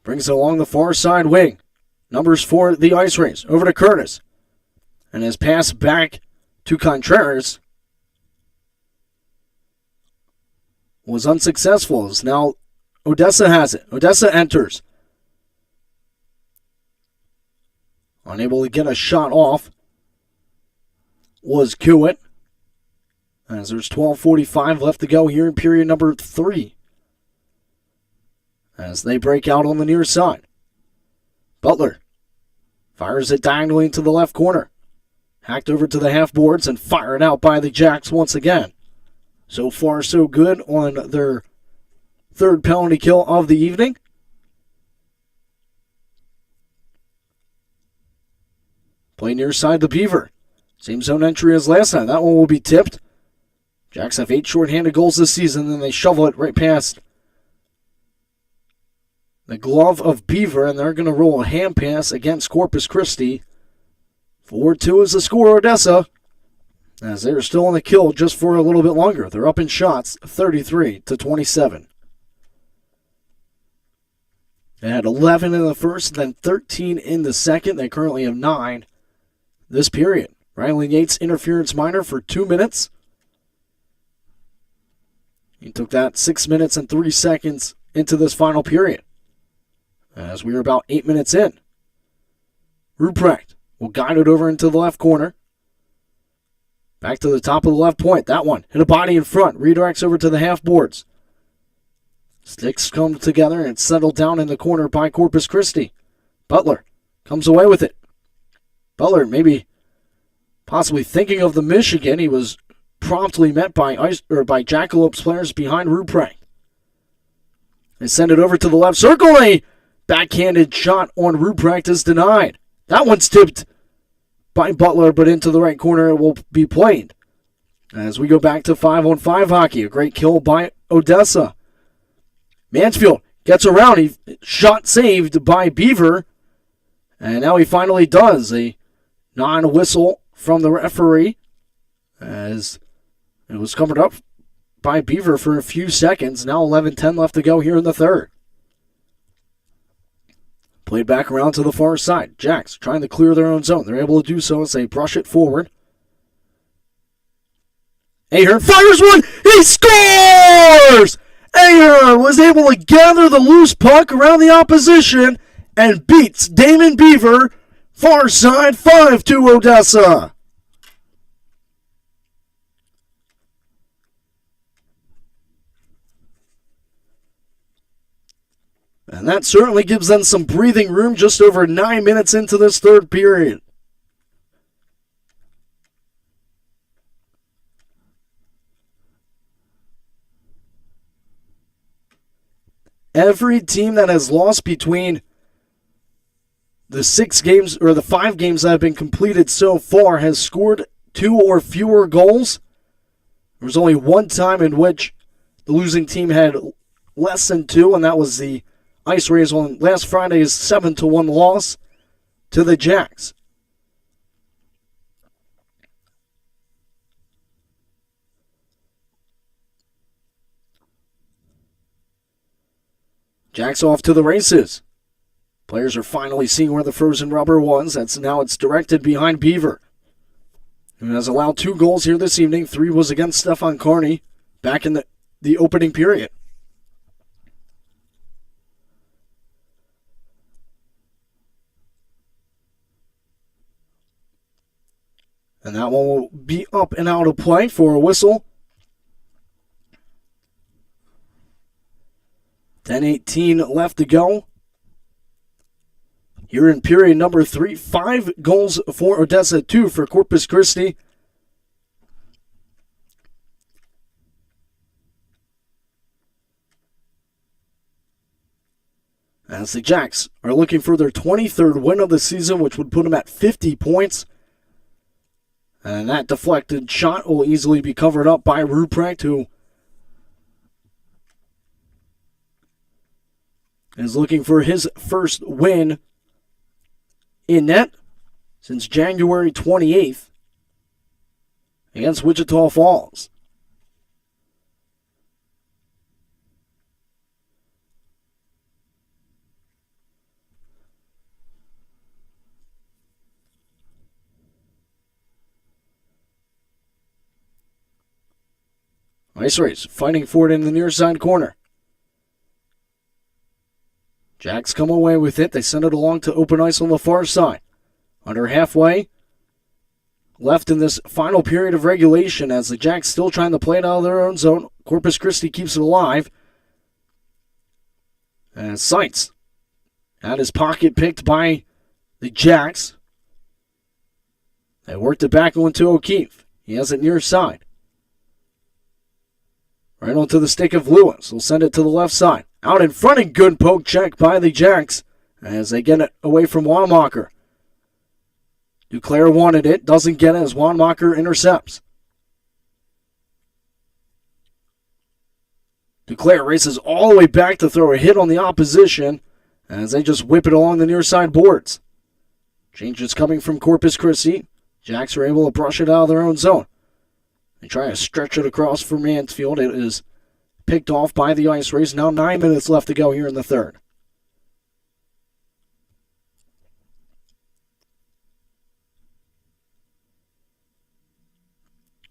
brings it along the far side wing. Numbers for the IceRays. Over to Curtis. And his pass back to Contreras was unsuccessful. As now Odessa has it. Odessa enters. Unable to get a shot off was Kuwait. As there's 12:45 left to go here in period number 3. As they break out on the near side. Butler fires it diagonally into the left corner. Hacked over to the half boards and fired out by the Jacks once again. So far, so good on their third penalty kill of the evening. Play near side the Beaver. Same zone entry as last time. That one will be tipped. Jacks have 8 shorthanded goals this season, and they shovel it right past the glove of Beaver, and they're going to roll a hand pass against Corpus Christi 4-2 is the score, Odessa, as they're still on the kill just for a little bit longer. They're up in shots, 33-27. They had 11 in the first, then 13 in the second. They currently have 9 this period. Riley Yates, interference minor for 2 minutes. He took that 6 minutes and 3 seconds into this final period, as we are about 8 minutes in. Ruprecht will guide it over into the left corner. Back to the top of the left point. That one hit a body in front. Redirects over to the half boards. Sticks come together and settled down in the corner by Corpus Christi. Butler comes away with it. Butler maybe possibly thinking of the Michigan. He was promptly met by Jackalopes players behind Ruprecht. They send it over to the left circle. A backhanded shot on Ruprecht is denied. That one's tipped by Butler, but into the right corner it will be played. As we go back to 5-on-5 hockey, a great kill by Odessa. Mansfield gets around. He shot saved by Beaver. And now he finally does. A non-whistle from the referee, as it was covered up by Beaver for a few seconds. Now 11-10 left to go here in the third. Played back around to the far side. Jacks trying to clear their own zone. They're able to do so as they brush it forward. Ahern fires one. He scores! Ahern was able to gather the loose puck around the opposition and beats Damon Beaver. Far side, 5-2 Odessa. And that certainly gives them some breathing room just over 9 minutes into this third period. Every team that has lost between the 6 games or the 5 games that have been completed so far has scored 2 or fewer goals. There was only one time in which the losing team had less than 2, and that was the IceRays on last Friday's 7-1 loss to the Jacks. Jacks off to the races. Players are finally seeing where the frozen rubber was. It's directed behind Beaver, who has allowed 2 goals here this evening. 3 was against Stefan Carney back in the opening period. And that one will be up and out of play for a whistle. 10:18 left to go. Here in period number 3, 5 goals for Odessa, 2 for Corpus Christi. As the Jacks are looking for their 23rd win of the season, which would put them at 50 points. And that deflected shot will easily be covered up by Ruprecht, who is looking for his first win in net since January 28th against Wichita Falls. IceRays fighting for it in the near side corner. Jacks come away with it. They send it along to open ice on the far side. Under halfway left in this final period of regulation as the Jacks still trying to play it out of their own zone. Corpus Christi keeps it alive. And Seitz had his pocket picked by the Jacks. They worked it back onto O'Keefe. He has it near side. Right onto the stick of Lewis. He'll send it to the left side. Out in front, and good poke check by the Jacks as they get it away from Wanamaker. Duclair wanted it. Doesn't get it as Wanamaker intercepts. Duclair races all the way back to throw a hit on the opposition as they just whip it along the near side boards. Changes coming from Corpus Christi. Jacks are able to brush it out of their own zone. They try to stretch it across for Mansfield. It is picked off by the IceRays. Now 9 minutes left to go here in the third.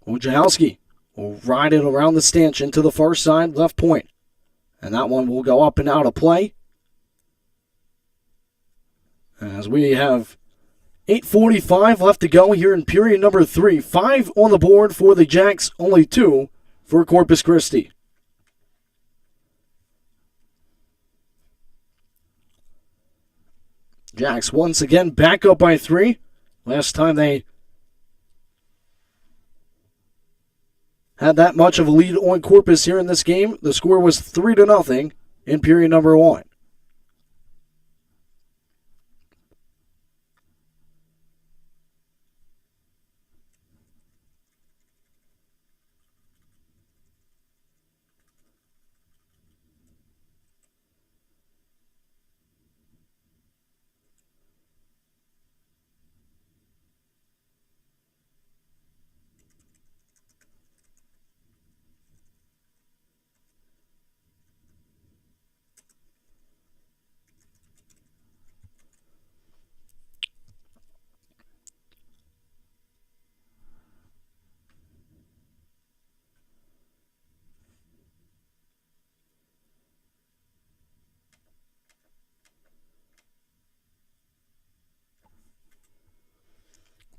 Wojciechowski will ride it around the stanchion to the far side, left point. And that one will go up and out of play. As we have 8:45 left to go here in period number 3. 5 on the board for the Jacks, only 2 for Corpus Christi. Jacks once again back up by 3. Last time they had that much of a lead on Corpus here in this game, the score was 3-0 in period number 1.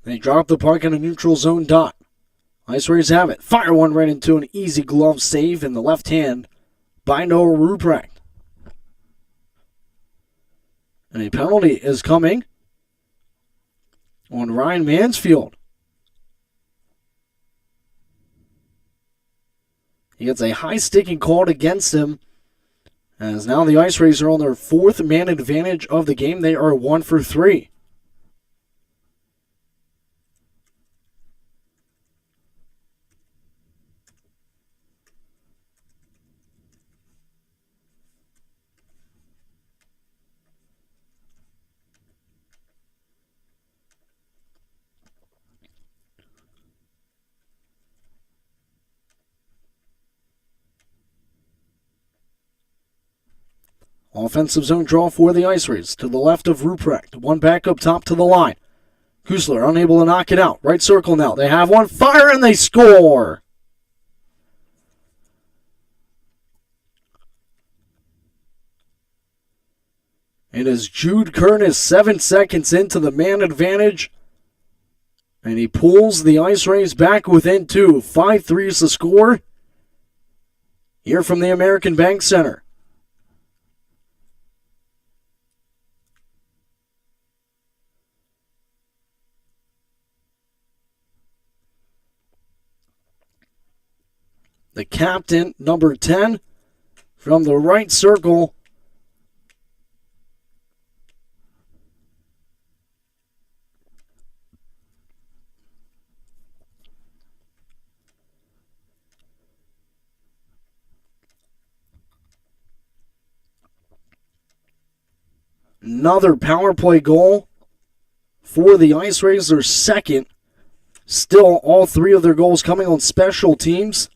They drop the puck in a neutral zone dot. IceRays have it. Fire one right into an easy glove save in the left hand by Noah Ruprecht. And a penalty is coming on Ryan Mansfield. He gets a high sticking called against him. As now the IceRays are on their 4th man advantage of the game. They are 1 for 3. Offensive zone draw for the IceRays to the left of Ruprecht. One back up top to the line. Kusler unable to knock it out. Right circle now. They have one. Fire and they score. It is Jude Curtis 7 seconds into the man advantage. And he pulls the IceRays back within 2. 5-3 is the score. Here from the American Bank Center. The captain, number 10, from the right circle. Another power play goal for the IceRays, their second. Still, all 3 of their goals coming on special teams.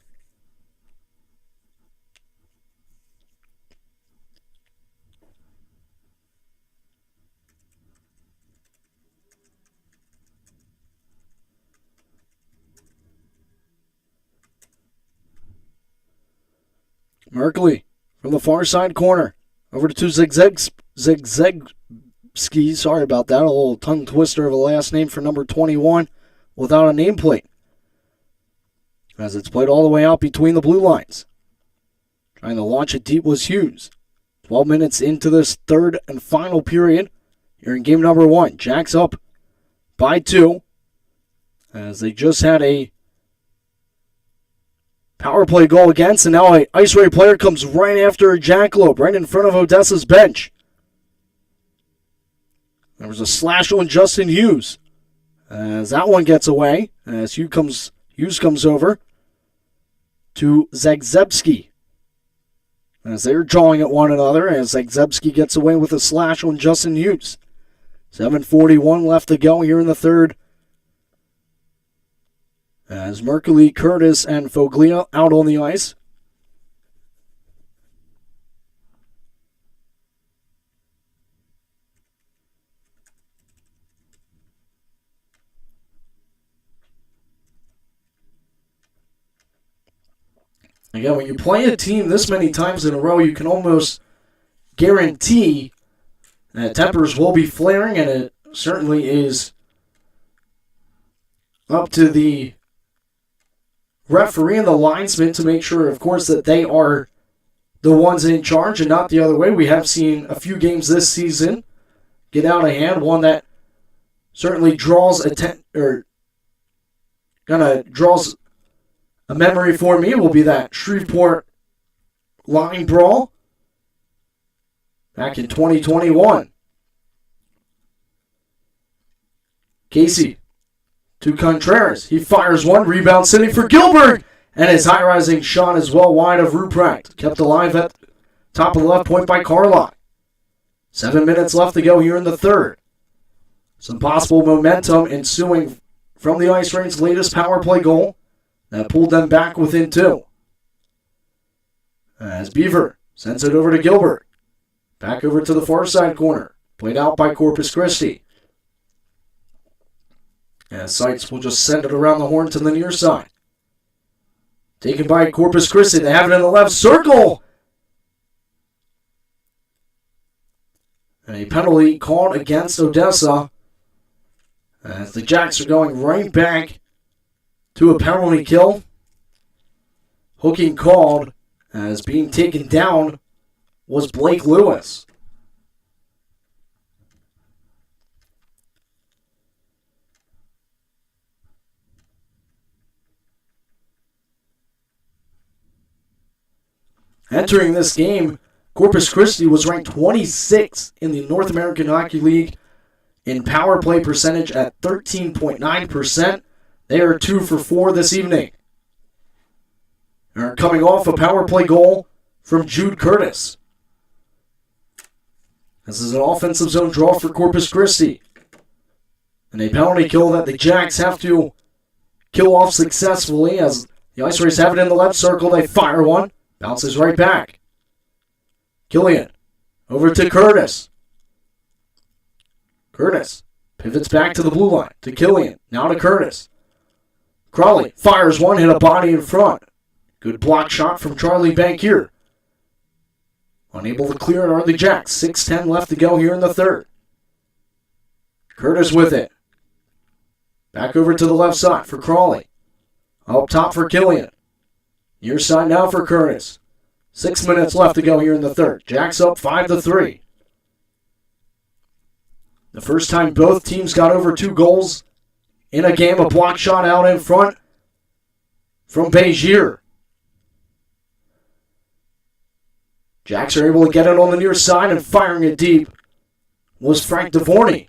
Merkley from the far side corner. Over to Zagzebski. Sorry about that. A little tongue twister of a last name for number 21 without a nameplate. As it's played all the way out between the blue lines. Trying to launch it deep was Hughes. 12 minutes into this third and final period. Here in game number 1. Jacks up by 2. As they just had a power play goal against, and now an IceRay player comes right after a Jackalope, right in front of Odessa's bench. There was a slash on Justin Hughes. As that one gets away, as Hughes comes over to Zagzebski. As they're jawing at one another, as Zagzebski gets away with a slash on Justin Hughes. 7:41 left to go here in the third. As Merkley, Curtis, and Foglia out on the ice. Again, when you play a team this many times in a row, you can almost guarantee that tempers will be flaring, and it certainly is up to the referee and the linesman to make sure, of course, that they are the ones in charge and not the other way. We have seen a few games this season get out of hand. One that certainly draws draws a memory for me will be that Shreveport line brawl back in 2021. Casey to Contreras. He fires one, rebound sitting for Gilbert, and his high-rising shot is well wide of Ruprecht. Kept alive at top of the left point by Carlock. 7 minutes left to go here in the third. Some possible momentum ensuing from the IceRays' latest power play goal that pulled them back within 2. As Beaver sends it over to Gilbert. Back over to the far side corner. Played out by Corpus Christi. As Sites will just send it around the horn to the near side. Taken by Corpus Christi. They have it in the left circle. And a penalty called against Odessa. As the Jacks are going right back to a penalty kill. Hooking called as being taken down was Blake Lewis. Entering this game, Corpus Christi was ranked 26th in the North American Hockey League in power play percentage at 13.9%. They are 2 for 4 this evening. They're coming off a power play goal from Jude Curtis. This is an offensive zone draw for Corpus Christi. And a penalty kill that the Jacks have to kill off successfully as the IceRays have it in the left circle. They fire one. Bounces right back. Killian. Over to Curtis. Curtis pivots back to the blue line. To Killian. Now to Curtis. Crawley fires one. Hit a body in front. Good block shot from Charlie Bankier. Unable to clear it are the Jacks. 6:10 left to go here in the third. Curtis with it. Back over to the left side for Crawley. Up top for Killian. Near side now for Curtis. 6 minutes left to go here in the third. Jacks up 5-3. The first time both teams got over 2 goals in a game. A block shot out in front from Begier. Jacks are able to get it on the near side, and firing it deep was Frank DeVorney.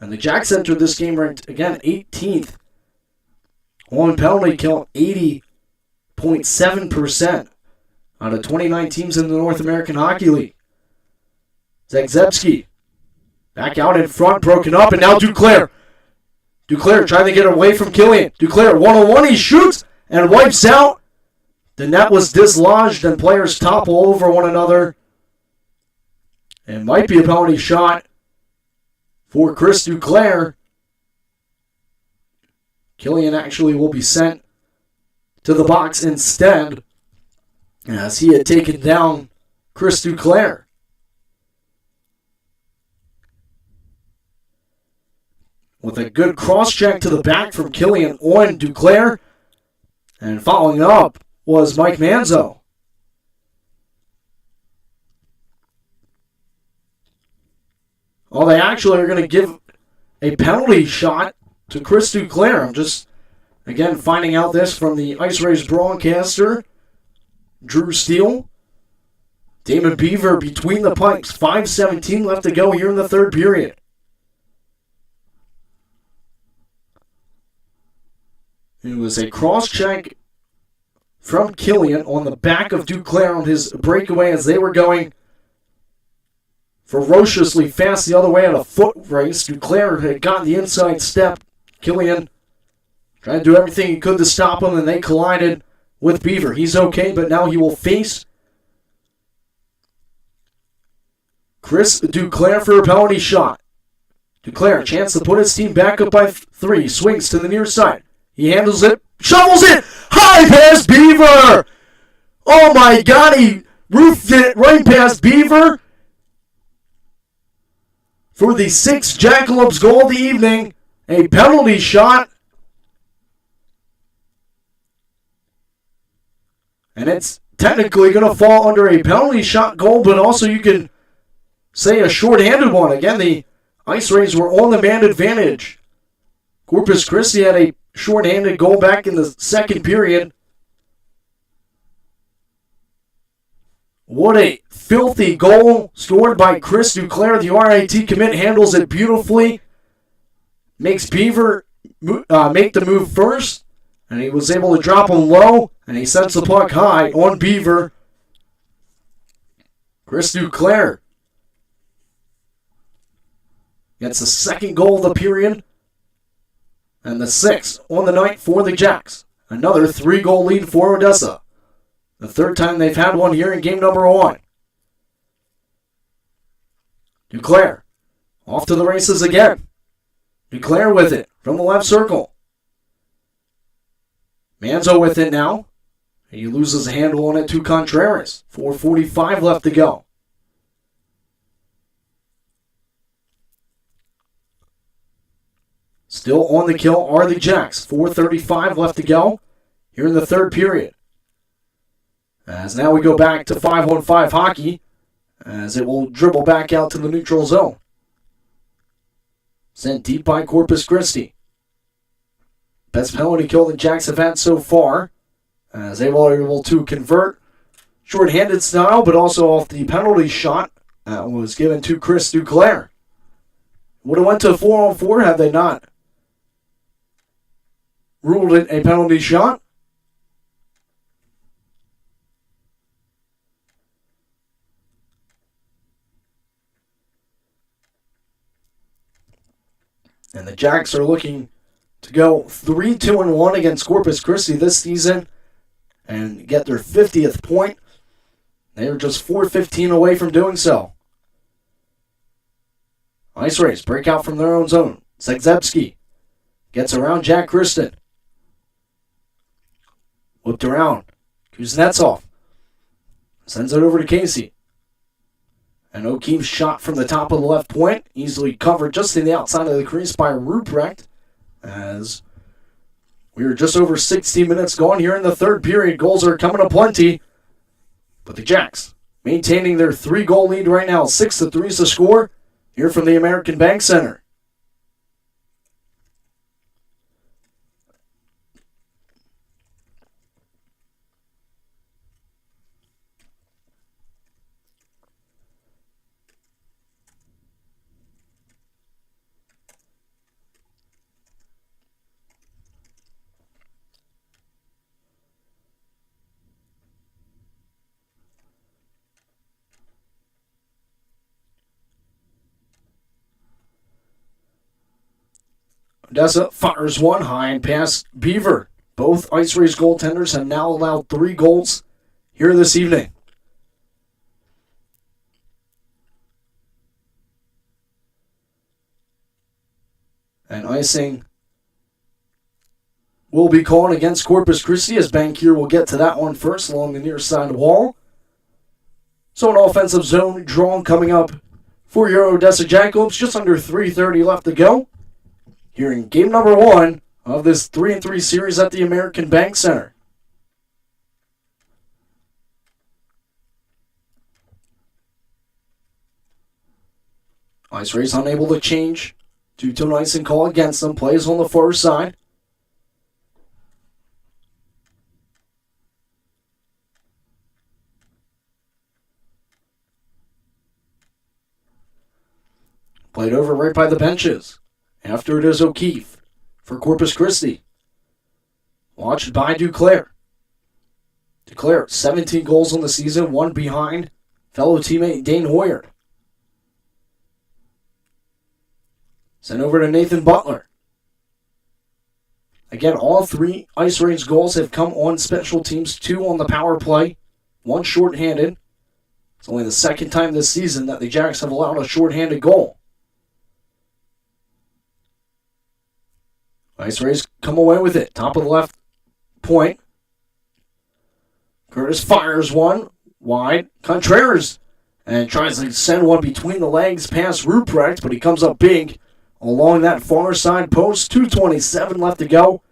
And the Jacks entered this game ranked, again, 18th. On penalty kill, 80.7% out of 29 teams in the North American Hockey League. Zagzebski back out in front, broken up, and now Duclair. Duclair trying to get away from Killian. Duclair 1-on-1, he shoots and wipes out. The net was dislodged and players topple over one another. It might be a penalty shot for Chris Duclair. Killian actually will be sent to the box instead as he had taken down Chris Duclair. With a good cross-check to the back from Killian on Duclair. And following up was Mike Manzo. Well, they actually are going to give a penalty shot to Chris Duclair. I'm just, again, finding out this from the IceRays broadcaster, Drew Steele. Damon Beaver between the pipes. 5:17 left to go here in the third period. It was a cross-check from Killian on the back of Duclair on his breakaway as they were going ferociously fast the other way in a foot race. Duclair had gotten the inside step. Killian trying to do everything he could to stop him, and they collided with Beaver. He's okay, but now he will face Chris Duclair for a penalty shot. Duclair, chance to put his team back up by 3. Swings to the near side. He handles it. Shovels it! High pass Beaver! Oh my God, he roofed it right past Beaver for the 6th Jackalopes goal of the evening. A penalty shot. And it's technically going to fall under a penalty shot goal, but also you can say a shorthanded one. Again, the IceRays were on the man advantage. Corpus Christi had a shorthanded goal back in the second period. What a filthy goal scored by Chris Duclair. The RIT commit handles it beautifully. Makes Beaver make the move first. And he was able to drop him low. And he sends the puck high on Beaver. Chris Duclair gets the 2nd goal of the period. And the 6th on the night for the Jacks. Another 3-goal lead for Odessa. The 3rd time they've had one here in game number 1. Duclair off to the races again. Duclair with it from the left circle. Manzo with it now. He loses a handle on it to Contreras. 4:45 left to go. Still on the kill are the Jacks. 4:35 left to go here in the 3rd period. As now we go back to 5-on-5 hockey, as it will dribble back out to the neutral zone. Sent deep by Corpus Christi. Best penalty kill the Jacks have had so far, as they were able to convert short-handed style, but also off the penalty shot that was given to Chris Duclair. Would have went to 4-on-4 had they not ruled it a penalty shot. And the Jacks are looking to go 3-2-1 against Corpus Christi this season and get their 50th point. They are just 4:15 away from doing so. IceRays break out from their own zone. Zegzebski gets around Jack Kristen. Whipped around. Kuznetsov sends it over to Casey. And O'Keefe's shot from the top of the left point, easily covered just in the outside of the crease by Ruprecht, as we are just over 60 minutes gone here in the 3rd period. Goals are coming aplenty, but the Jacks maintaining their 3-goal lead right now. 6-3 is the score here from the American Bank Center. Odessa fires one high and past Beaver. Both IceRays goaltenders have now allowed 3 goals here this evening. And icing will be called against Corpus Christi, as Bankier will get to that one first along the near side wall. So an offensive zone draw coming up for your Odessa Jackalopes. Just under 3:30 left to go here in game number 1 of this 3-3 series at the American Bank Center. IceRays unable to change due to an icing call against them. Plays on the far side. Played over right by the benches. After it is O'Keefe for Corpus Christi. Watched by Duclair. Duclair, 17 goals on the season, 1 behind fellow teammate Dane Hoyard. Sent over to Nathan Butler. Again, all 3 IceRays goals have come on special teams, 2 on the power play, 1 shorthanded. It's only the second time this season that the Jacks have allowed a shorthanded goal. IceRays come away with it. Top of the left point. Curtis fires one wide. Contreras and tries to send one between the legs past Ruprecht, but he comes up big along that far side post. 2:27 left to go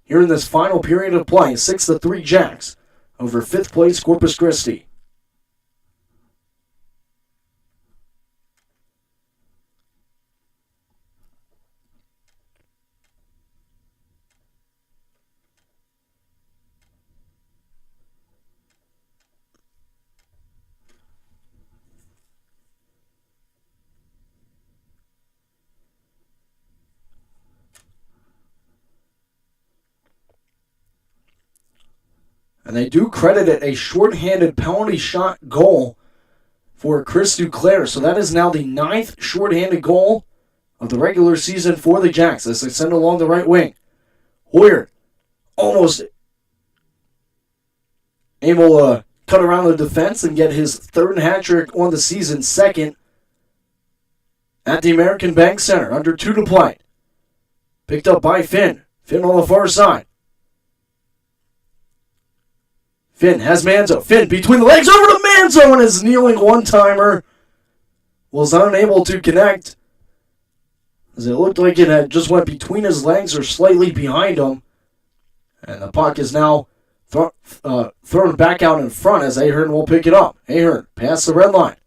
here in this final period of play. 6-3 Jacks over 5th place Corpus Christi. And they do credit it a shorthanded penalty shot goal for Chris Duclair. So that is now the 9th shorthanded goal of the regular season for the Jacks as they send along the right wing. Hoyer almost able to cut around the defense and get his 3rd hat trick on the season, 2nd at the American Bank Center. Under 2 to play. Picked up by Finn. Finn on the far side. Finn has Manzo. Finn between the legs over to Manzo, and his kneeling one-timer was unable to connect, as it looked like it had just went between his legs or slightly behind him. And the puck is now thrown back out in front as Ahern will pick it up. Ahern past the red line.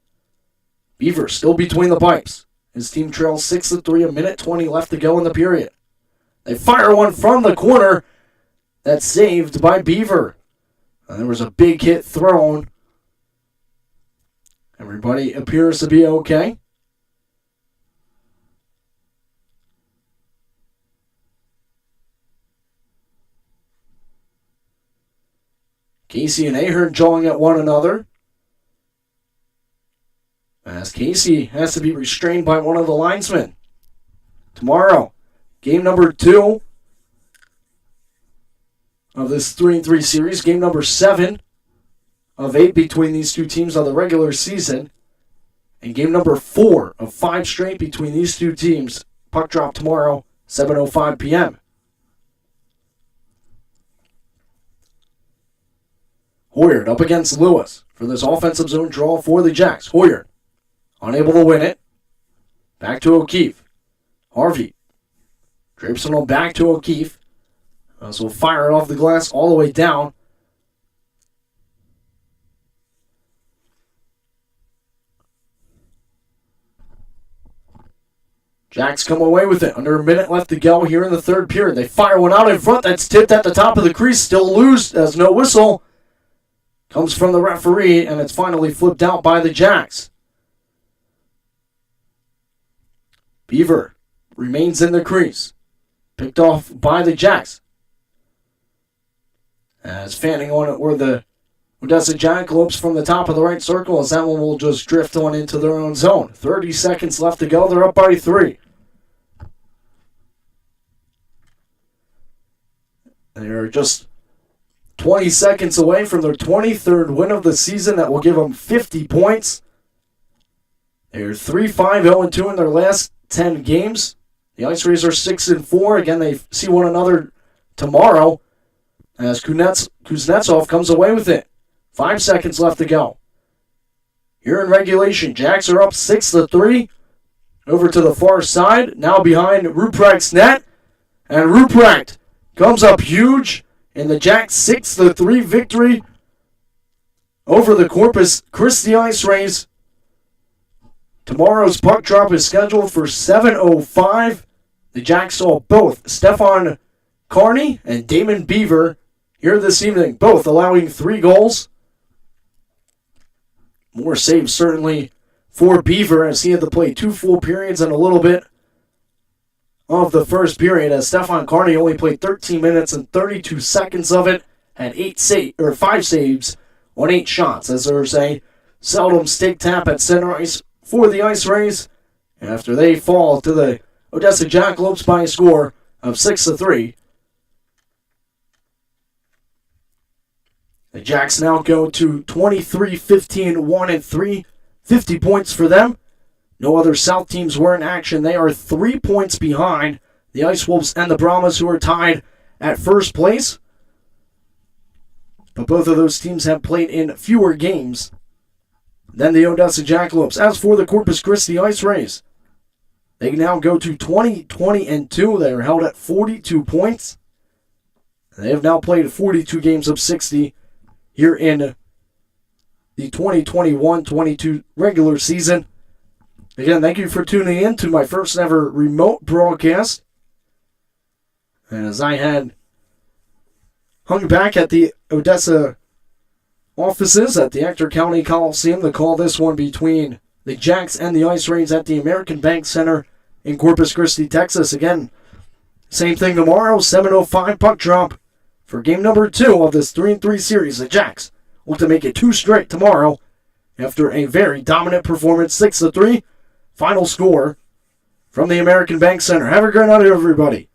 Beaver still between the pipes. His team trails 6-3, a minute 20 left to go in the period. They fire one from the corner. That's saved by Beaver. There was a big hit thrown. Everybody appears to be okay. Casey and Ahern jawing at one another, as Casey has to be restrained by one of the linesmen. Tomorrow, game number 2 of this 3-3 series, game number 7 of 8 between these two teams of the regular season, and game number 4 of 5 straight between these two teams. Puck drop tomorrow, 7:05 p.m. Hoyer up against Lewis for this offensive zone draw for the Jacks. Hoyer unable to win it. Back to O'Keefe. Harvey drapes it on back to O'Keefe. So fire it off the glass all the way down. Jacks come away with it. Under a minute left to go here in the 3rd period. They fire one out in front. That's tipped at the top of the crease. Still loose as no whistle comes from the referee, and it's finally flipped out by the Jacks. Beaver remains in the crease. Picked off by the Jacks. As fanning on it were the Odessa Jackalopes from the top of the right circle, as that one will just drift on into their own zone. 30 seconds left to go. They're up by 3. They're just 20 seconds away from their 23rd win of the season that will give them 50 points. They're 3-5-0-2 in their last 10 games. The IceRays are 6-4. Again, they see one another tomorrow as Kuznetsov comes away with it. 5 seconds left to go. Here in regulation, Jacks are up 6-3. Over to the far side, now behind Ruprecht's net. And Ruprecht comes up huge in the Jacks 6-3 victory over the Corpus Christi IceRays. Tomorrow's puck drop is scheduled for 7:05. The Jacks saw both Stefan Carney and Damon Beaver here this evening, both allowing 3 goals. More saves certainly for Beaver, as he had to play 2 full periods and a little bit of the first period, as Stefan Carney only played 13 minutes and 32 seconds of it, had 5 saves on 8 shots, as there's a seldom stick tap at center ice for the IceRays after they fall to the Odessa Jackalopes by a score of 6-3. The Jacks now go to 23-15-1-3, 50 points for them. No other South teams were in action. They are 3 points behind the Ice Wolves and the Brahmas, who are tied at first place. But both of those teams have played in fewer games than the Odessa Jackalopes. As for the Corpus Christi IceRays, they now go to 20-20-2. They are held at 42 points. They have now played 42 games of 60 here in the 2021-22 regular season. Again, thank you for tuning in to my first ever remote broadcast. And as I had hung back at the Odessa offices at the Ector County Coliseum to call this one between the Jacks and the IceRays at the American Bank Center in Corpus Christi, Texas. Again, same thing tomorrow, 7:05 puck drop for game number 2 of this 3-3 series. The Jacks look to make it 2 straight tomorrow after a very dominant performance, 6-3. Final score from the American Bank Center. Have a great night, everybody.